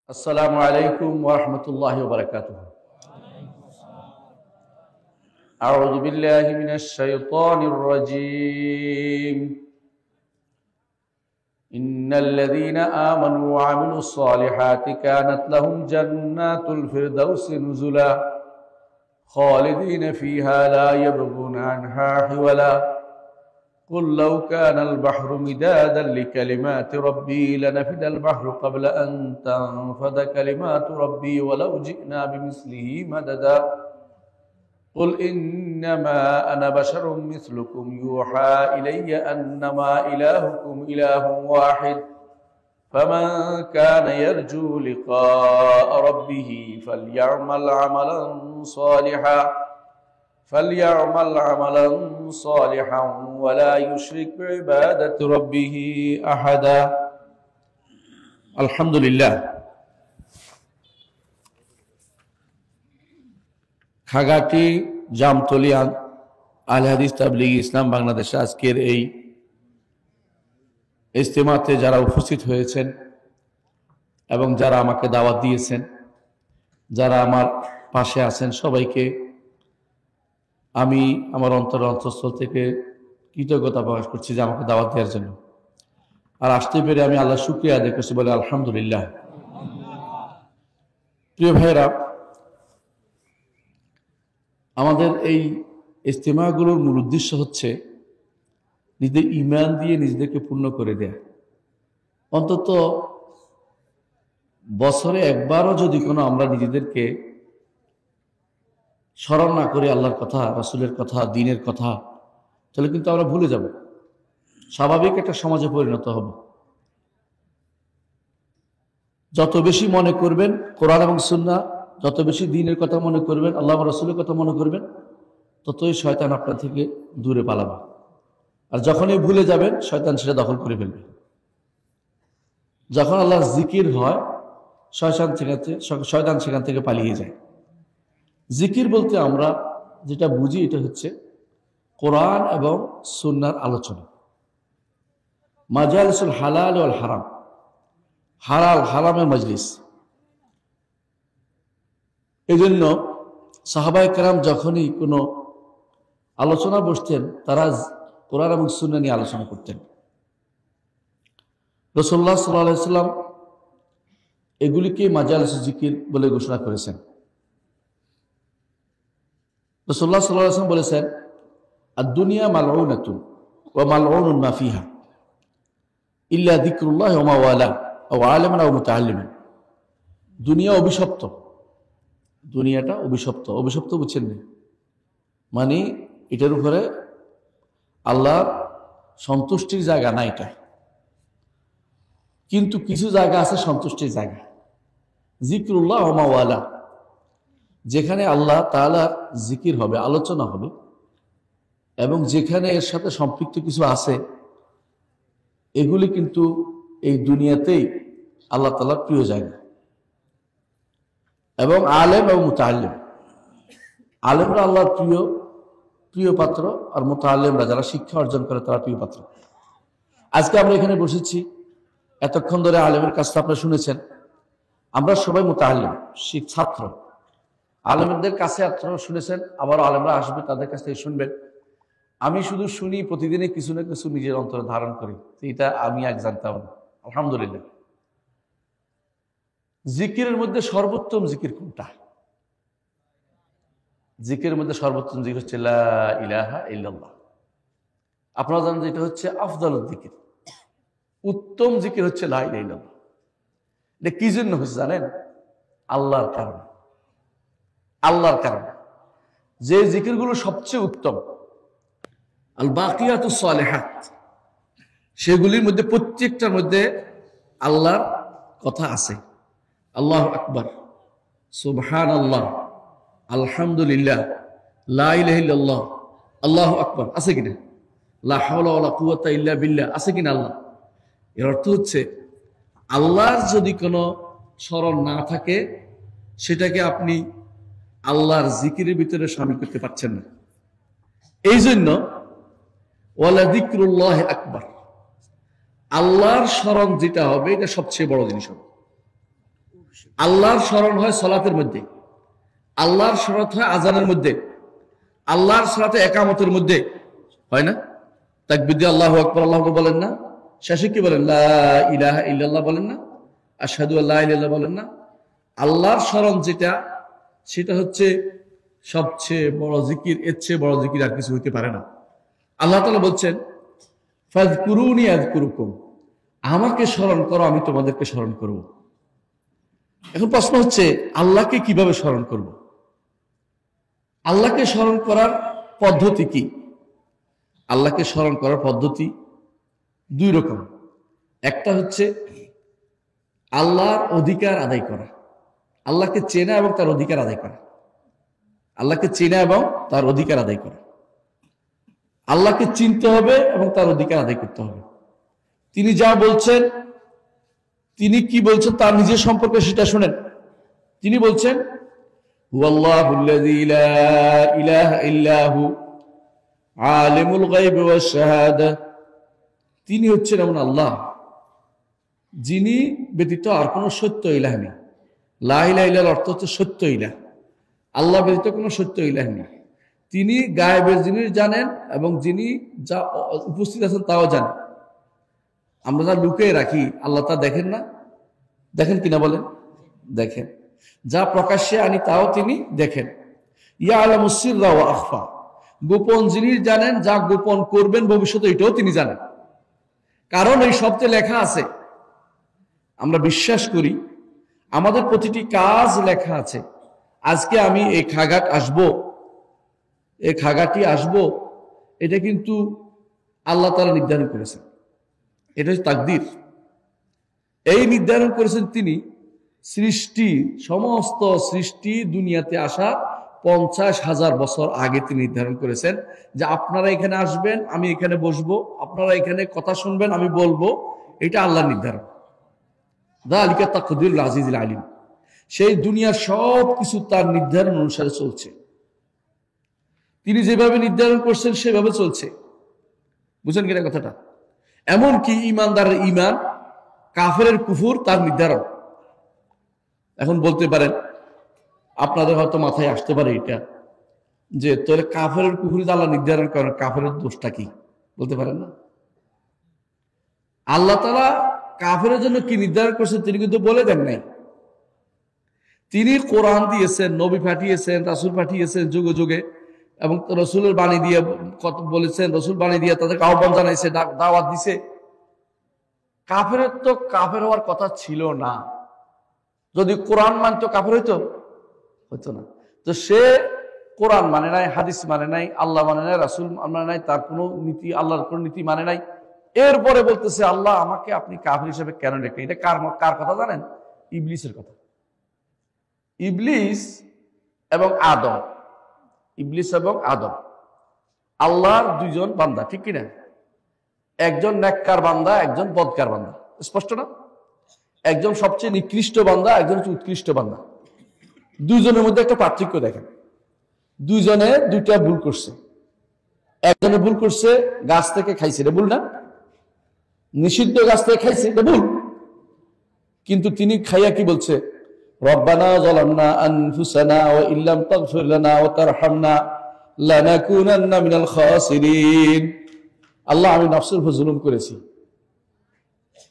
السلام عليكم ورحمة الله وبركاته. أعوذ بالله من الشيطان الرجيم. إن الذين آمنوا وعملوا الصالحات كانت لهم جنات الفردوس نزلا خالدين فيها لا يبغون عنها حولا قل لو كان البحر مدادا لكلمات ربي لنفد البحر قبل أن تنفد كلمات ربي ولو جئنا بمثله مددا قل إنما أنا بشر مثلكم يوحى إلي أنما إلهكم إله واحد فمن كان يرجو لقاء ربه فليعمل عملا صالحا ولا يشرك بعبادة ربه أحدا. الحمد لله. খাগাটি জামতলী আল হাদিস তাবলীগ ইসলাম বাংলাদেশে আজকের এই ইজতিমাতে যারা উপস্থিত হয়েছেন এবং যারা আমাকে দাওয়াত দিয়েছেন, যারা আমার পাশে আছেন, সবাইকে আমি আমার অন্তঃস্থল থেকে কৃতজ্ঞতা প্রকাশ করছি যে আমাকে দাওয়াত দেওয়ার জন্য। আর আসতে পেরে আমি আল্লাহর শুকরিয়া আদায় করছি, বলে আলহামদুলিল্লাহ। প্রিয় ভাইয়েরা, আমাদের এই ইজতিমাগুলোর মূল উদ্দেশ্য হচ্ছে নিজেদের ঈমান দিয়ে নিজেদেরকে পূর্ণ করে দেয়া। অন্তত বছরে একবারও যদি কোনো আমরা নিজেদেরকে স্মরণ না করি আল্লাহর কথা, রাসূলের কথা, দ্বীনের কথা, তাহলে কিন্তু আমরা ভুলে যাব, স্বাভাবিক একটা সমাজে পরিণত হব। যত বেশি মনে করবেন কোরআন এবং সুন্নাহ, যত বেশি দ্বীনের কথা মনে করবেন, আল্লাহ এবং রাসূলের কথা মনে করবেন, ততই শয়তান আপনার থেকে দূরে পালাবে। আর যখনই ভুলে যাবেন, শয়তান সেটা দখল করে ফেলবে। যখন আল্লাহর জিকির হয়, শয়তান সেখান থেকে পালিয়ে যায়। জিকির বলতে আমরা যেটা বুঝি, এটা হচ্ছে কোরআন এবং সুন্নাহর আলোচনা, মাজালিসুল হালাল ওয়াল হারাম, হালাল হারামের মজলিস। এই জন্য সাহাবায়ে কেরাম যখনই কোনো আলোচনা বসতেন, তারা কোরআন এবং সুন্নাহ নিয়ে আলোচনা করতেন। রাসূলুল্লাহ সাল্লাল্লাহু আলাইহি ওয়াসাল্লাম এগুলিকে মাজালিসুল জিকির বলে ঘোষণা করেছেন। রাসূলুল্লাহ সাল্লাল্লাহু আলাইহি ওয়াসাল্লাম বলেছেন, আদ-দুনিয়া মালউনাতুন ওয়া মালউনুন মা ফিহা ইল্লা যিকরুল্লাহ ওয়া মা ওয়ালা আও আলিমান আও মুতাআল্লিমান। দুনিয়া অভিশপ্ত, দুনিয়াটা অভিশপ্ত। অভিশপ্ত বুঝছেন না? মানে এটার উপরে আল্লাহর সন্তুষ্টির জায়গা না এটা, কিন্তু কিছু জায়গা আছে সন্তুষ্টির জায়গা। যিকরুল্লাহ ওয়া মা ওয়ালা, যেখানে আল্লাহ তাআলার জিকির হবে, আলোচনা হবে, এবং যেখানে এর সাথে সম্পৃক্ত কিছু আছে, এগুলি কিন্তু এই দুনিয়াতেই আল্লাহ তাআলার প্রিয় জায়গা। এবং আলেম এবং মুতাআল্লিম, আলেমরা আল্লাহর প্রিয় পাত্র, আর মুতাআল্লিমরা যারা শিক্ষা অর্জন করে তারা প্রিয় পাত্র। আজকে আমরা এখানে বসেছি, এতক্ষণ ধরে আলেমের কাজটা আপনারা শুনেছেন। আমরা সবাই মুতাআল্লিম, ছাত্র। আলেমদের কাছে আপনারা শুনেছেন, আবার আলেমরা আসবে, তাদের কাছ থেকে শুনবেন। আমি শুধু শুনি, প্রতিদিনই কিছু না কিছু নিজের অন্তরে ধারণ করি, এটা আমি এক জানতাম না। আলহামদুলিল্লাহ। জিকিরের মধ্যে সর্বোত্তম জিকির কোনটা? জিকিরের মধ্যে সর্বোত্তম জিকির হচ্ছে লা ইলাহা ইল্লাল্লাহ। আপনারা জানেন যে এটা হচ্ছে আফদালুল জিকির, উত্তম জিকির হচ্ছে লা ইলাহা ইল্লাল্লাহ। এটা কি জন্য হচ্ছে জানেন? আল্লাহর কারণে। আল্লাহর কারণে যে জিকিরগুলো সবচেয়ে উত্তম, আল বাকিয়াতুস সালিহাত, সেগুলির মধ্যে প্রত্যেকটার মধ্যে আল্লাহর কথা আছে। আল্লাহু আকবার, সুবহানাল্লাহ, আলহামদুলিল্লাহ, লা ইলাহা ইল্লাল্লাহ, আল্লাহু আকবার, আছে কিনা? লা হাওলা ওয়ালা কুওয়াতা ইল্লা বিল্লাহ, আছে কিনা? আল্লাহ। এর অর্থ হচ্ছে আল্লাহর যদি কোনো স্মরণ না থাকে, সেটাকে আপনি আল্লাহর জিকিরের ভিতরে শামিল করতে পারছেন না। এই জন্য ওয়ালা যিকরুল্লাহ আকবার, আল্লাহর স্মরণ যেটা হবে এটা সবচেয়ে বড় জিনিস হবে। আল্লাহর স্মরণ হয় সালাতের মধ্যে, আল্লাহর স্মরণ হয় আজানের মধ্যে, আল্লাহর সাথে একামতের মধ্যে, হয় না? তাকবীর দিয়ে আল্লাহু আকবার আল্লাহু আকবার বলেন না? শেষে কি বলেন? লা ইলাহা ইল্লাল্লাহ বলেন না? আশহাদু আল্লা ইলাহা ইল্লাল্লাহ বলেন না? আল্লাহর স্মরণ যেটা, সেটা হচ্ছে সবচেয়ে বড় জিকির। এর চেয়ে বড় জিকির আর কিছু হইতে পারে না। আল্লাহ তাআলা বলছেন ফাযকুরুনি আযকুরুকুম, আমাকে স্মরণ করো আমি তোমাদেরকে স্মরণ করব। এখন প্রশ্ন হচ্ছে আল্লাহকে কিভাবে স্মরণ করব? আল্লাহকে স্মরণ করার পদ্ধতি কি? আল্লাহকে স্মরণ করার পদ্ধতি দুই রকম। একটা হচ্ছে আল্লাহর অধিকার আদায় করা, আল্লাহকে চেনা এবং তার অধিকার আদায় করা। আল্লাহকে চেনা এবং তার অধিকার আদায় করা। আল্লাহকে চিনতে হবে এবং তার অধিকার আদায় করতে হবে। তিনি যা বলছেন, তিনি কি বলছেন তার নিজের সম্পর্কে সেটা শুনেন। তিনি বলছেন হুয়াল্লাহুল্লাযী লা ইলাহা ইল্লা হু আলিমুল গায়বি ওয়াশ শাহাদা, তিনি হচ্ছেন এমন আল্লাহ যিনি ব্যতীত আর কোনো সত্য ইলাহ নেই। লা ইলাহা ইল্লাল্লাহর অর্থ হচ্ছে সত্য ইলাহ। আল্লাহ ব্যতীত কোনো সত্য ইলাহ নেই। তিনি গায়েবের জিনিস জানেন এবং যিনি যা উপস্থিত আছেন তাও জানেন। আমরা যা লুকিয়ে রাখি আল্লাহ তা দেখেন না? দেখেন কিনা বলেন? দেখেন। যা প্রকাশ্যে আনি তাও তিনি দেখেন। ইয়ালামুস সিররা ওয়া আখফা, গোপন জিনিস জানেন, যা গোপন করবেন ভবিষ্যতে এটাও তিনি জানেন। কারণ এই শব্দে লেখা আছে। আমরা বিশ্বাস করি আমাদের প্রতিটি কাজ লেখা আছে। আজকে আমি এই খাগাট আসবো, এই খাগাটি আসবো, এটা কিন্তু আল্লাহ তাআলা নির্ধারণ করেছেন। এটা হচ্ছে তাকদীর। এই নির্ধারণ করেছেন তিনি সৃষ্টি, সমস্ত সৃষ্টি দুনিয়াতে আসা 50,000 বছর আগে তিনি নির্ধারণ করেছেন যে আপনারা এখানে আসবেন, আমি এখানে বসবো, আপনারা এখানে কথা শুনবেন, আমি বলবো। এটা আল্লাহর নির্ধারণ। যালিকা তাকদীরুল আজিজুল আলিম। সেই দুনিয়ার সব কিছু তার নির্ধারণ অনুসারে চলছে। তিনি যেভাবে নির্ধারণ করছেন সেভাবে চলছে। বুঝেন কিনা কথাটা? এমনকি ইমানদারের ইমান, কাফেরের কুফর তার নির্ধারণ। এখন বলতে পারেন, আপনাদের হয়তো মাথায় আসতে পারে এটা, যে তোর কাফেরের কুফরি আল্লাহ নির্ধারণ করেন, কাফেরের দোষটা কি? বলতে পারেন না? আল্লাহ তাআলা কাফেরের জন্য কি নির্ধারণ করছেন তিনি কিন্তু বলে দেন নাই। তিনি কোরআন দিয়েছেন, নবী পাঠিয়েছেন, রাসূল পাঠিয়েছেন যুগে যুগে, এবং রসুলের বাণী দিয়ে বলেছেন, রসুল বাণী দিয়ে তাদেরকে আহ্বান জানাইছে, দাওয়াত দিছে। কাফেরের তো কাফের হওয়ার কথা ছিল না। যদি কোরআন মানতো কাফের হইতো না। তো সে কোরআন মানে নাই, হাদিস মানে নাই, আল্লাহ মানে নাই, রাসূল মানে নাই, তার কোনো নীতি, আল্লাহর কোনো নীতি মানে নাই। এরপরে বলতেছে আল্লাহ আমাকে আপনি কাফের হিসেবে কেন রেখে? এটা কার কথা জানেন? ইবলিসের কথা। ইবলিস এবং আদম, ইবলিস এবং আদম আল্লাহর দুইজন বান্দা, ঠিক কিনা? একজন নেককার বান্দা, একজন বদকার বান্দা। স্পষ্ট না? একজন সবচেয়ে নিকৃষ্ট বান্দা, একজন হচ্ছে উৎকৃষ্ট বান্দা। দুইজনের মধ্যে একটা পার্থক্য দেখেন। দুইজনে দুইটা ভুল করছে। একজনে ভুল করছে গাছ থেকে খাইছে, এটা ভুল না? নিষিদ্ধ গাছ থেকে খাইছে, এটা ভুল। কিন্তু তিনি খাইয়া কি বলছে? রব্বানা যালামনা আনফুসানা ওয়া ইল্লাম তাগফির লানা ওয়া তারহামনা লানাকুনান্না মিনাল খাসিরিন। আল্লাহ, আমি নফসের উপর জুলুম করেছি,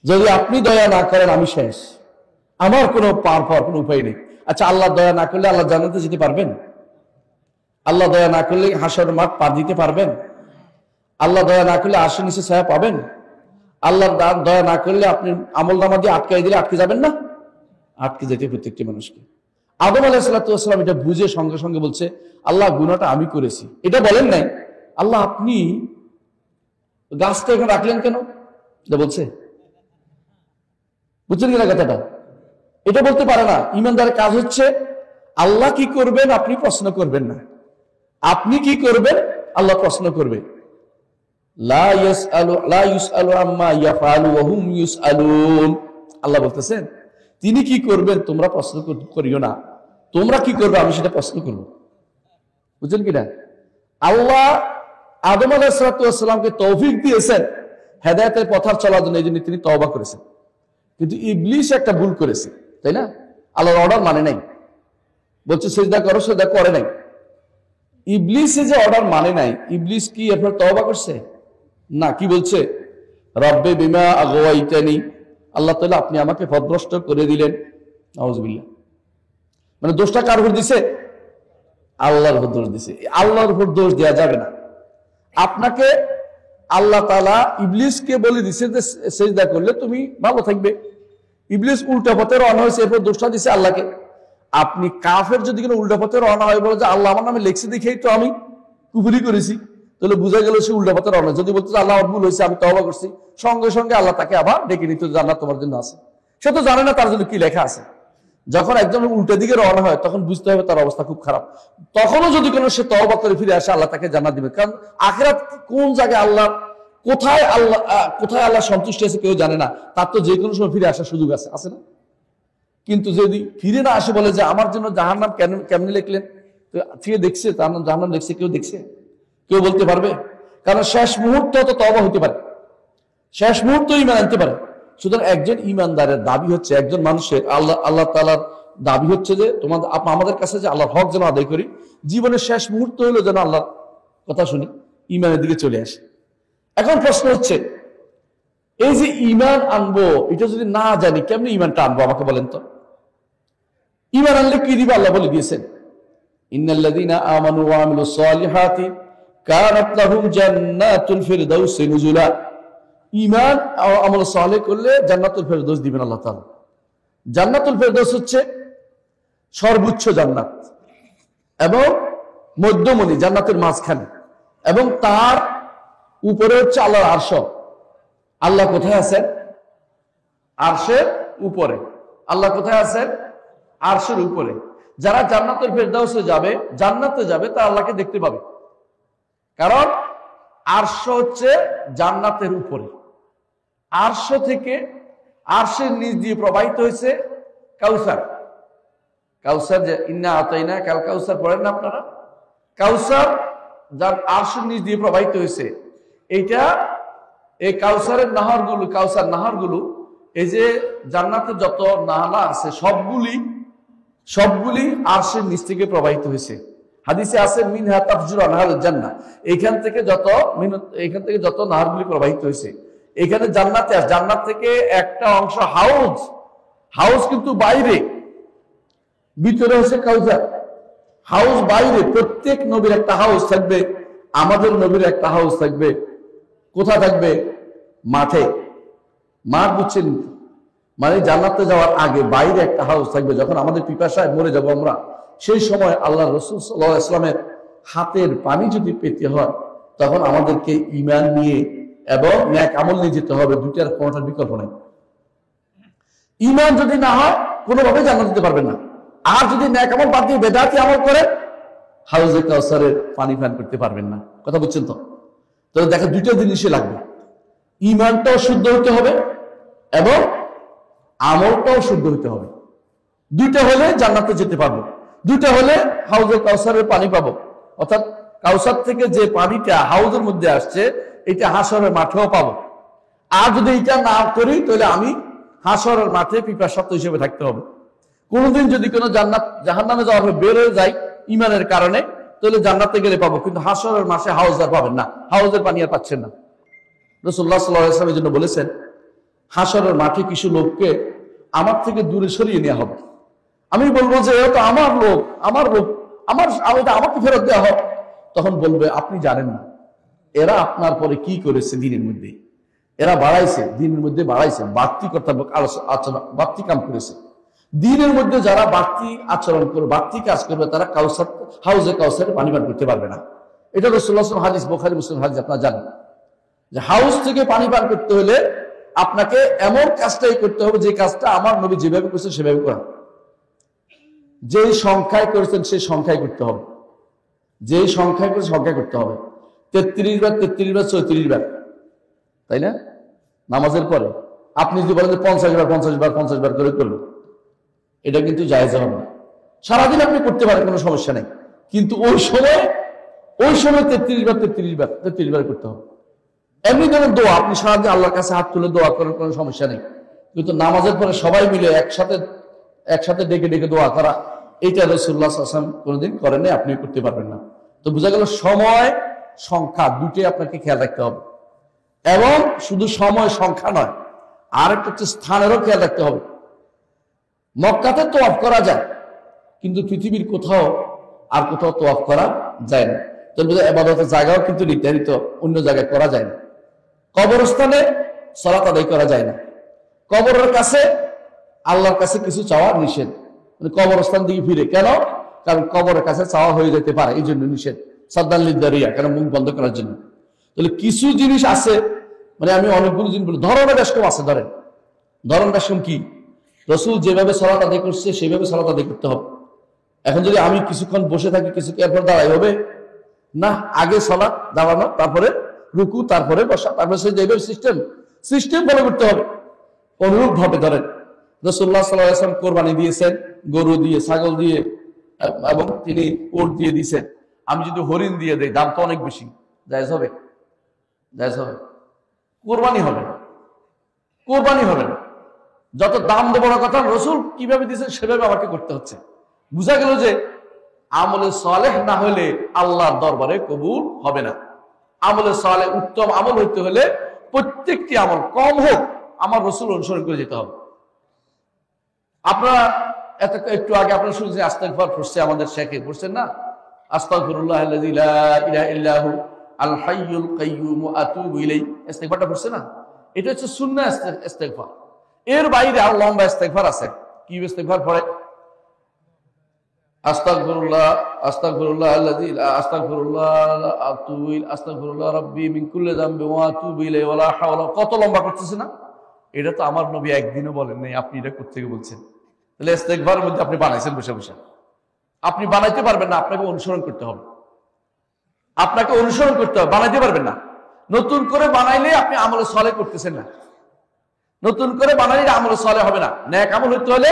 যদি আপনি দয়া না করেন আমি শেষ, আমার কোনো পার পাওয়ার কোনো উপায় নেই। আচ্ছা, আল্লাহ দয়া না করলে আল্লাহ জান্নাতে যেতে পারবেন? আল্লাহ দয়া না করলে হাসর মাঠ পার দিতে পারবেন? আল্লাহ দয়া না করলে আরশের নিচে ছায়া পাবেন? আল্লাহ দয়া না করলে আপনি আমলনামা দিয়ে আটকাই দিলে আটকে যাবেন না? আটকে যেতে প্রত্যেকটি মানুষকে। আদম আলাইহিস সালাম এটা বুঝে সঙ্গে সঙ্গে বলছে আল্লাহ গুনাহটা আমি করেছি। এটা বলেন নাই আল্লাহ আপনি গাছটা এখন রাখলেন কেন, এটা বলছে? বুঝছেন কিনা কথাটা? এটা বলতে পারে না। ইমানদারের কাজ হচ্ছে আল্লাহ কি করবেন আপনি প্রশ্ন করবেন না, আপনি কি করবেন আল্লাহ প্রশ্ন করবে। লা ইউসআলু আম্মা ইয়াফআলু ওয়া হুম ইউসআলুন। আল্লাহ বলতেছেন তিনি কি করবেন তোমরা প্রশ্ন করিও না, তোমরা কি করবে আমি সেটা প্রশ্ন করব। বুঝলেন কিনা? আল্লাহ আদম আলাইহিস সালামকে তৌফিক দিয়েছেন হেদায়েতের পথে চলার জন্য, এই জন্য তিনি তওবা করেছেন। কিন্তু ইবলিস একটা ভুল করেছে, তাই না? আল্লাহর অর্ডার মানে নাই, বলছে সিজদা করো, সিজদা করে নাই। ইবলিসে যে অর্ডার মানে নাই, ইবলিস কি এরপর তওবা করছে? না, কি বলছে? রব্বে বিমা আগওয়াইতানি, আল্লাহ তাআলা আপনি আমাকে পথভ্রষ্ট করে দিলেন। নাউযুবিল্লাহ। মানে দোষটা কার উপর দিছে? আল্লাহর উপর দোষ দিছে। আল্লাহর উপর দোষ দেওয়া যাবে না। আপনাকে আল্লাহ তাআলা ইবলিসকে বলে দিছে যে সিজদা করলে তুমি ভালো থাকবে। ইবলিস উল্টা পথে রওনা হয়েছে, এরপর দোষটা দিছে আল্লাহকে। আপনি কাফের যদি কোনো উল্টা পথে রওনা হয়, বলে যে আল্লাহ আমার নামে লেখছে দেখেই তো আমি কুফরি করেছি, তাহলে বোঝা গেল সে উল্টা পথে রওনা। যদি বলতো আল্লাহ আমার ভুল হয়েছে, আমি তওবা করছি, সঙ্গে সঙ্গে আল্লাহ তাকে আবার ডেকে নিত, জান্নাত তোমার জন্য আছে। সে তো জানে না তার জন্য কি লেখা আছে। যখন একজন উল্টা দিকে রওনা হয় তখন বুঝতে হবে তার অবস্থা খুব খারাপ। তখনও যদি কোনো সে তওবা করে ফিরে আসে, আল্লাহ তাকে জান্নাত দিবে। কারণ আখিরাত কোন জায়গায় আল্লাহ, কোথায় আল্লাহ সন্তুষ্টি আছে কেউ জানে না। তার তো যে কোনো সময় ফিরে আসার সুযোগ আছে, আছে না? কিন্তু যদি ফিরে না আসে, বলে যে আমার জন্য জাহান্নাম কেমনে লিখলেন, তো ফিরে দেখছে তার নাম জাহান্নাম লিখছে, কেউ দেখছে? কেউ বলতে পারবে? কারণ শেষ মুহূর্ত তো তওবা হতে পারে, শেষ মুহূর্ত ঈমান আনতে পারে। সুতরাং একজন ঈমানদারের দাবি হচ্ছে, একজন মানুষের আল্লাহ তাআলার দাবি হচ্ছে যে আমাদের কাছে যে আল্লাহর হক যেন আদায় করি, জীবনের শেষ মুহূর্ত হলো যেন আল্লাহর কথা শুনি, ঈমানের দিকে চলে আসে। এখন প্রশ্ন হচ্ছে, এই যে ঈমান আনবো, এটা যদি না জানি কেমনি ঈমানটা আনবো আমাকে বলেন তো? ঈমান আনলে কি দিবে আল্লাহ বলে দিয়েছেন, ইন্নাল্লাযীনা আমানু ওয়া আমিলুস সালিহাতি কানাত লাহুম জান্নাতুল ফিরদাউসি নুজুলা। ঈমান ও আমল সালেহ করলে জান্নাতুল ফেরদৌস দিবেন আল্লাহ তাআলা। জান্নাতুল ফেরদৌস হচ্ছে সর্বোচ্চ জান্নাত এবং মধ্যমণি, জান্নাতের মাঝখানে, এবং তার উপরে হচ্ছে আল্লাহর আরশ। আল্লাহ কোথায় আছেন? আরশের উপরে। আল্লাহ কোথায় আছেন? আরশের উপরে। যারা জান্নাতুল ফেরদৌসে যাবে, জান্নাতে যাবে, তারা আল্লাহকে দেখতে পাবে। কারণ আরশ হচ্ছে জান্নাতের উপরে। আরশ থেকে, আরশের নিচ দিয়ে প্রবাহিত হয়েছে কাউসার। কাউসার, যে ইন্না আতাইনা কাল কাউসার পড়েন না আপনারা? কাউসার যার আরশের নিচ দিয়ে প্রবাহিত হয়েছে, এইটা, এই কাউসারের নাহরগুলো, কাউসার নাহরগুলো, এই যে জান্নাতে যত নালা আছে সবগুলি আরশের নিচ থেকে প্রবাহিত হয়েছে। হাদিসে আছে মিনহা তাফজুরু আনহারুল জান্নাহ, এইখান থেকে যত নাহরগুলি প্রবাহিত হয়েছে, এখানে জান্নাতে আছে। জান্নাত থেকে একটা অংশ হাউস কিন্তু বাইরে, ভিতরে হচ্ছে কাউসার। হাউস বাইরে। প্রত্যেক নবীর একটা হাউস থাকবে, আমাদের নবীর একটা হাউস থাকবে। কোথায় থাকবে? মাঠে। মাঠ বুঝছেন? মানে জান্নাতে যাওয়ার আগে বাইরে একটা হাউস থাকবে। যখন আমাদের পিপাসায় মরে যাব আমরা, সেই সময় আল্লাহ রাসূল সাল্লাল্লাহু আলাইহি ওয়াসাল্লামের হাতের পানি যদি পেতে হয়, তখন আমাদেরকে ঈমান নিয়ে এবং নেক আমল নিয়ে যেতে হবে। দুইটার কোনটার বিকল্প নেই। ঈমান যদি না হয়, কোনোভাবে জান্নাত দিতে পারবেন না। আর যদি নেক আমল বাদ দিয়ে বেদাতি আমল করে, হাউজে কাউসারের পানি পান করতে পারবেন না। কথা বুঝছেন তো? তাহলে দেখো, দুইটা জিনিসই লাগবে। ঈমানটাও শুদ্ধ হতে হবে এবং আমলটাও শুদ্ধ হতে হবে। দুইটা হলে জান্নাতে যেতে পারবো, দুইটা হলে হাউজে কাউসারের পানি পাবো। অর্থাৎ কাউসার থেকে যে পানিটা হাউজের মধ্যে আসছে, এটা হাসরের মাঠেও পাবো। আর যদি এটা না করি, তাহলে আমি হাসরের মাঠে পিপাসার্ত হিসেবে থাকতে হবে। কোনোদিন যদি কোনো জাহান্নামে যাওয়ার বের হয়ে যায় ঈমানের কারণে, তাহলে জান্নাতে গেলে পাবো, কিন্তু হাসরের মাঠে হাউজ আর পাবেন না, হাউজের পানি আর পাচ্ছেন না। রাসূলুল্লাহ সাল্লাল্লাহু আলাইহি ওয়াসাল্লাম এই জন্য বলেছেন, হাসরের মাঠে কিছু লোককে আমার থেকে দূরে সরিয়ে নেওয়া হবে। আমি বলবো যে এ তো আমার লোক, আমাকে ফেরত দেওয়া হোক। তখন বলবে, আপনি জানেন না এরা আপনার পরে কি করেছে দিনের মধ্যে। এরা বাড়াইছে, দিনের মধ্যে বাড়াইছে, বাড়তি কথা আচরণ, বাড়তি কাম করেছে। দিনের মধ্যে যারা বাড়তি আচরণ করবে, বাড়তি কাজ করবে, তারা হাউজে কাউসারে পানি পান করতে পারবে না। এটা রাসূলুল্লাহ সাল্লাল্লাহু আলাইহি ওয়াসাল্লাম হাদিস, বুখারী মুসলিম হাদিস, আপনারা জানেন যে হাউজ থেকে পানি পান করতে হলে আপনাকে এমন কাজটাই করতে হবে যে কাজটা আমার নবী যেভাবে করেছেন সেভাবে করা। যেই সংখ্যায় করেছেন সেই সংখ্যায় করতে হবে, যেই সংখ্যায় করেছেন সংখ্যায় করতে হবে। 33 বার 34 বার, তাই না? নামাজের পরে আপনি যদি বলেন যে 50 বার করে করবেন, এটা কিন্তু জায়েজ হবে না। সারাদিন আপনি করতে পারেন, কোনো সমস্যা নেই, কিন্তু ওই সময় 33 বার করতে হবে। এমনি ধরনের দোয়া, আপনি সারাদিন আল্লাহর কাছে হাত তুলে দোয়া করার কোনো সমস্যা নেই, কিন্তু নামাজের পরে সবাই মিলে একসাথে একসাথে ডেকে ডেকে দোয়া করা, এইটা রাসূলুল্লাহ সাল্লাল্লাহু আলাইহি ওয়াসাল্লাম কোনোদিন করেন নাই, আপনি করতে পারবেন না। তো বোঝা গেল সময় সংখ্যা দুটোই আপনাকে খেয়াল রাখতে হবে, এবং শুধু সময় সংখ্যা নয়, আর একটা হচ্ছে স্থানেরও খেয়াল রাখতে হবে। মক্কাতে তোয়াফ করা যায়, কিন্তু পৃথিবীর কোথাও আর কোথাও তোয়াফ করা যায় না। তবে ইবাদতের জায়গাও কিন্তু নির্ধারিত, অন্য জায়গায় করা যায় না। কবরস্থানে সালাত আদায় করা যায় না, কবরের কাছে আল্লাহর কাছে কিছু চাওয়া নিষেধ, মানে কবরস্থান দিকে ফিরে কেন? কারণ কবরের কাছে চাওয়া হয়ে যেতে পারে, এই জন্য নিষেধ। সাদ্দান লিদ্দারিয়া, কারণ মুখ বন্ধ করার জন্য। তাহলে কিছু জিনিস আছে, মানে আমি অনেকগুলো জিনিস বলি, ধরনের বেশকম আছে। ধরন বেশকম কি? রাসূল যেভাবে সালাত আদায় করছে সেভাবে সালাত আদায় করতে হবে। এখন যদি আমি কিছুক্ষণ বসে থাকি, কিছু এরপর দাঁড়াই হবে না, আগে সালাত, দাঁড়ানো, তারপরে রুকু, তারপরে বসা, তারপরে সে যেভাবে সিস্টেম ফলো করতে হবে। অনুরূপ ভাবে ধরেন রাসূলুল্লাহ সাল্লাল্লাহু আলাইহি ওয়াসাল্লাম কোরবানি দিয়েছেন গরু দিয়ে, ছাগল দিয়ে, এবং তিনি উট দিয়ে দিয়েছেন। আমি যদি হরিণ দিয়ে দেই, দাম তো অনেক বেশি, জায়েজ হবে? জায়েজ হবে? কোরবানি হবে না, কোরবানি হবে না। যত দাম দেবো না কথা, রাসূল কিভাবে দিয়েছেন সেভাবে আমাকে করতে হচ্ছে। বুঝা গেল যে আমলে সালেহ না হলে আল্লাহর দরবারে কবুল হবে না। আমলে সালেহ, উত্তম আমল হইতে হলে প্রত্যেকটি আমল কম হোক আমার রাসূল অনুসরণ করে যেতে হবে। আপনারা একটু আগে আপনারা শুনছেন ইস্তিগফার পড়ছে, আমাদের শেখে পড়ছেন না? আস্তাগফিরুল্লাহ আল্লাযী লা ইলাহা ইল্লা হু আল হাইয়ুল কাইয়্যুম ওয়া আতুবু ইলাইহি, ইস্তিগফারটা পড়ছে না? এটা হচ্ছে সুন্নাহ ইস্তিগফার। এর বাইরে আর লম্বা ইস্তিগফার আছে। কি ইস্তিগফার পড়ে? আস্তাগফিরুল্লাহ আস্তাগফিরুল্লাহ আল্লাযী আস্তাগফিরুল্লাহ আতুবু ইলাইহি আস্তাগফিরুল্লাহ রাব্বি মিন কুল্লি যামবি ওয়া আতুবু ইলাইহি ওয়া লা হাওলা। কত লম্বা করতেছে না? এটা তো আমার নবী একদিনও বলেন নাই, আপনি এটা কোথা থেকে বলছেন? তাহলে ইস্তিগফারের মধ্যে আপনি বানাইছেন বসে বসে। আপনি বানাইতে পারবেন না, আপনাকে অনুসরণ করতে হবে। আপনাকে অনুসরণ করতে হবে, বানাইতে পারবেন না। নতুন করে বানাইলে আপনি আমলে সালেহ করতেছেন না। নতুন করে বানাইলে আমলে সালেহ হবে না। নেক আমল হইতে হলে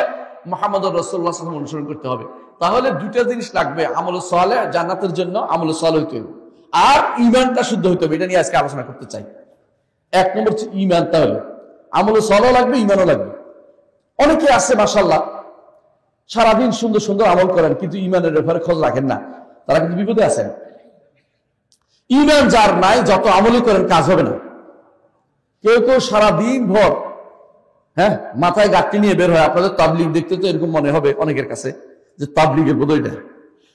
মুহাম্মদুর রাসূলুল্লাহ সাল্লাল্লাহু আলাইহি ওয়াসাল্লাম অনুসরণ করতে হবে। তাহলে দুইটা জিনিস লাগবে, আমলে সালেহ, জান্নাতের জন্য আমলে সালেহ হইতে হবে, আর ঈমানটা শুদ্ধ হইতে হবে। এটা নিয়ে আজকে আলোচনা করতে চাই। এক নম্বর হচ্ছে ঈমানটা হলো, আমলে সালেহ লাগবে, ঈমানও লাগবে। অনেকে আছে মাশাআল্লাহ সারাদিন সুন্দর সুন্দর আমল করেন, কিন্তু ঈমানের ব্যাপারে খোঁজ রাখেন না, তারা কিন্তু বিপদে আছেন। ঈমান যার নাই, যত আমলই করেন কাজ হবে না। কেউ কেউ সারাদিন ভর মাথায় গাঁটটি নিয়ে বের হয়। আপনাদের তাবলীগ দেখতে তো এরকম মনে হবে অনেকের কাছে যে তাবলীগের বোধ এটা,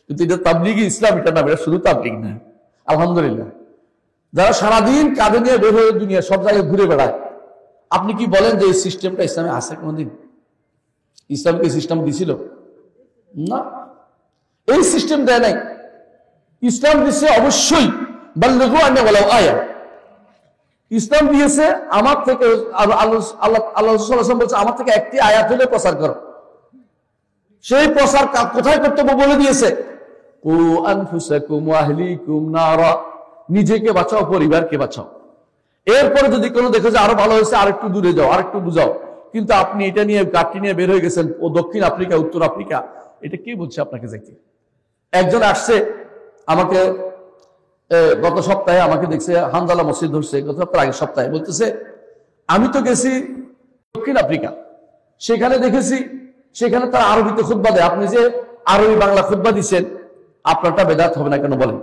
কিন্তু এটা তাবলীগই ইসলাম, এটা না, এটা শুধু তাবলীগ না। আলহামদুলিল্লাহ, যারা সারাদিন কাঁধে নিয়ে বের হয়ে দুনিয়া সব জায়গায় ঘুরে বেড়ায়, আপনি কি বলেন যে এই সিস্টেমটা ইসলামে আছে? কোনোদিন ইসলামকে সিস্টেম দিছিল? না, এই সিস্টেম দেয় নাই। ইসলাম দিচ্ছে অবশ্যই বাল্লিগু আন্নী ওয়ালাউ আয়া। ইসলাম দিয়েছে আমার থেকে, আল্লাহ সাল্লাল্লাহু আলাইহি ওয়াসাল্লাম বলছে আমার থেকে একটি আয়াত হলে প্রচার করো। সেই প্রচার কোথায় করতে হবে বলে দিয়েছে, কু আনফুসাকুম ওয়া আহলিকুম নারা, নিজেকে বাঁচাও, পরিবারকে বাঁচাও। এরপরে যদি কোনো দেখো যে আরো ভালো হয়েছে, আরেকটু দূরে যাও, আরেকটু বুঝাও। কিন্তু আপনি এটা নিয়ে গাঁটটি নিয়ে বের হয়ে গেছেন ও দক্ষিণ আফ্রিকা, উত্তর আফ্রিকা, এটা কে বলছে আপনাকে যাইতে? একজন আসছে আমাকে গত সপ্তাহে, আমাকে দেখছে হানজালা মসজিদ ধরছে, গত সপ্তাহ আগের সপ্তাহে, বলতেছে আমি তো গেছি দক্ষিণ আফ্রিকা, সেখানে দেখেছি সেখানে তারা আরবিতে খুতবা দেয়। আপনি যে আরবি বাংলা খুতবা দিচ্ছেন, আপনারটা বেদাত হবে না কেন বলেন?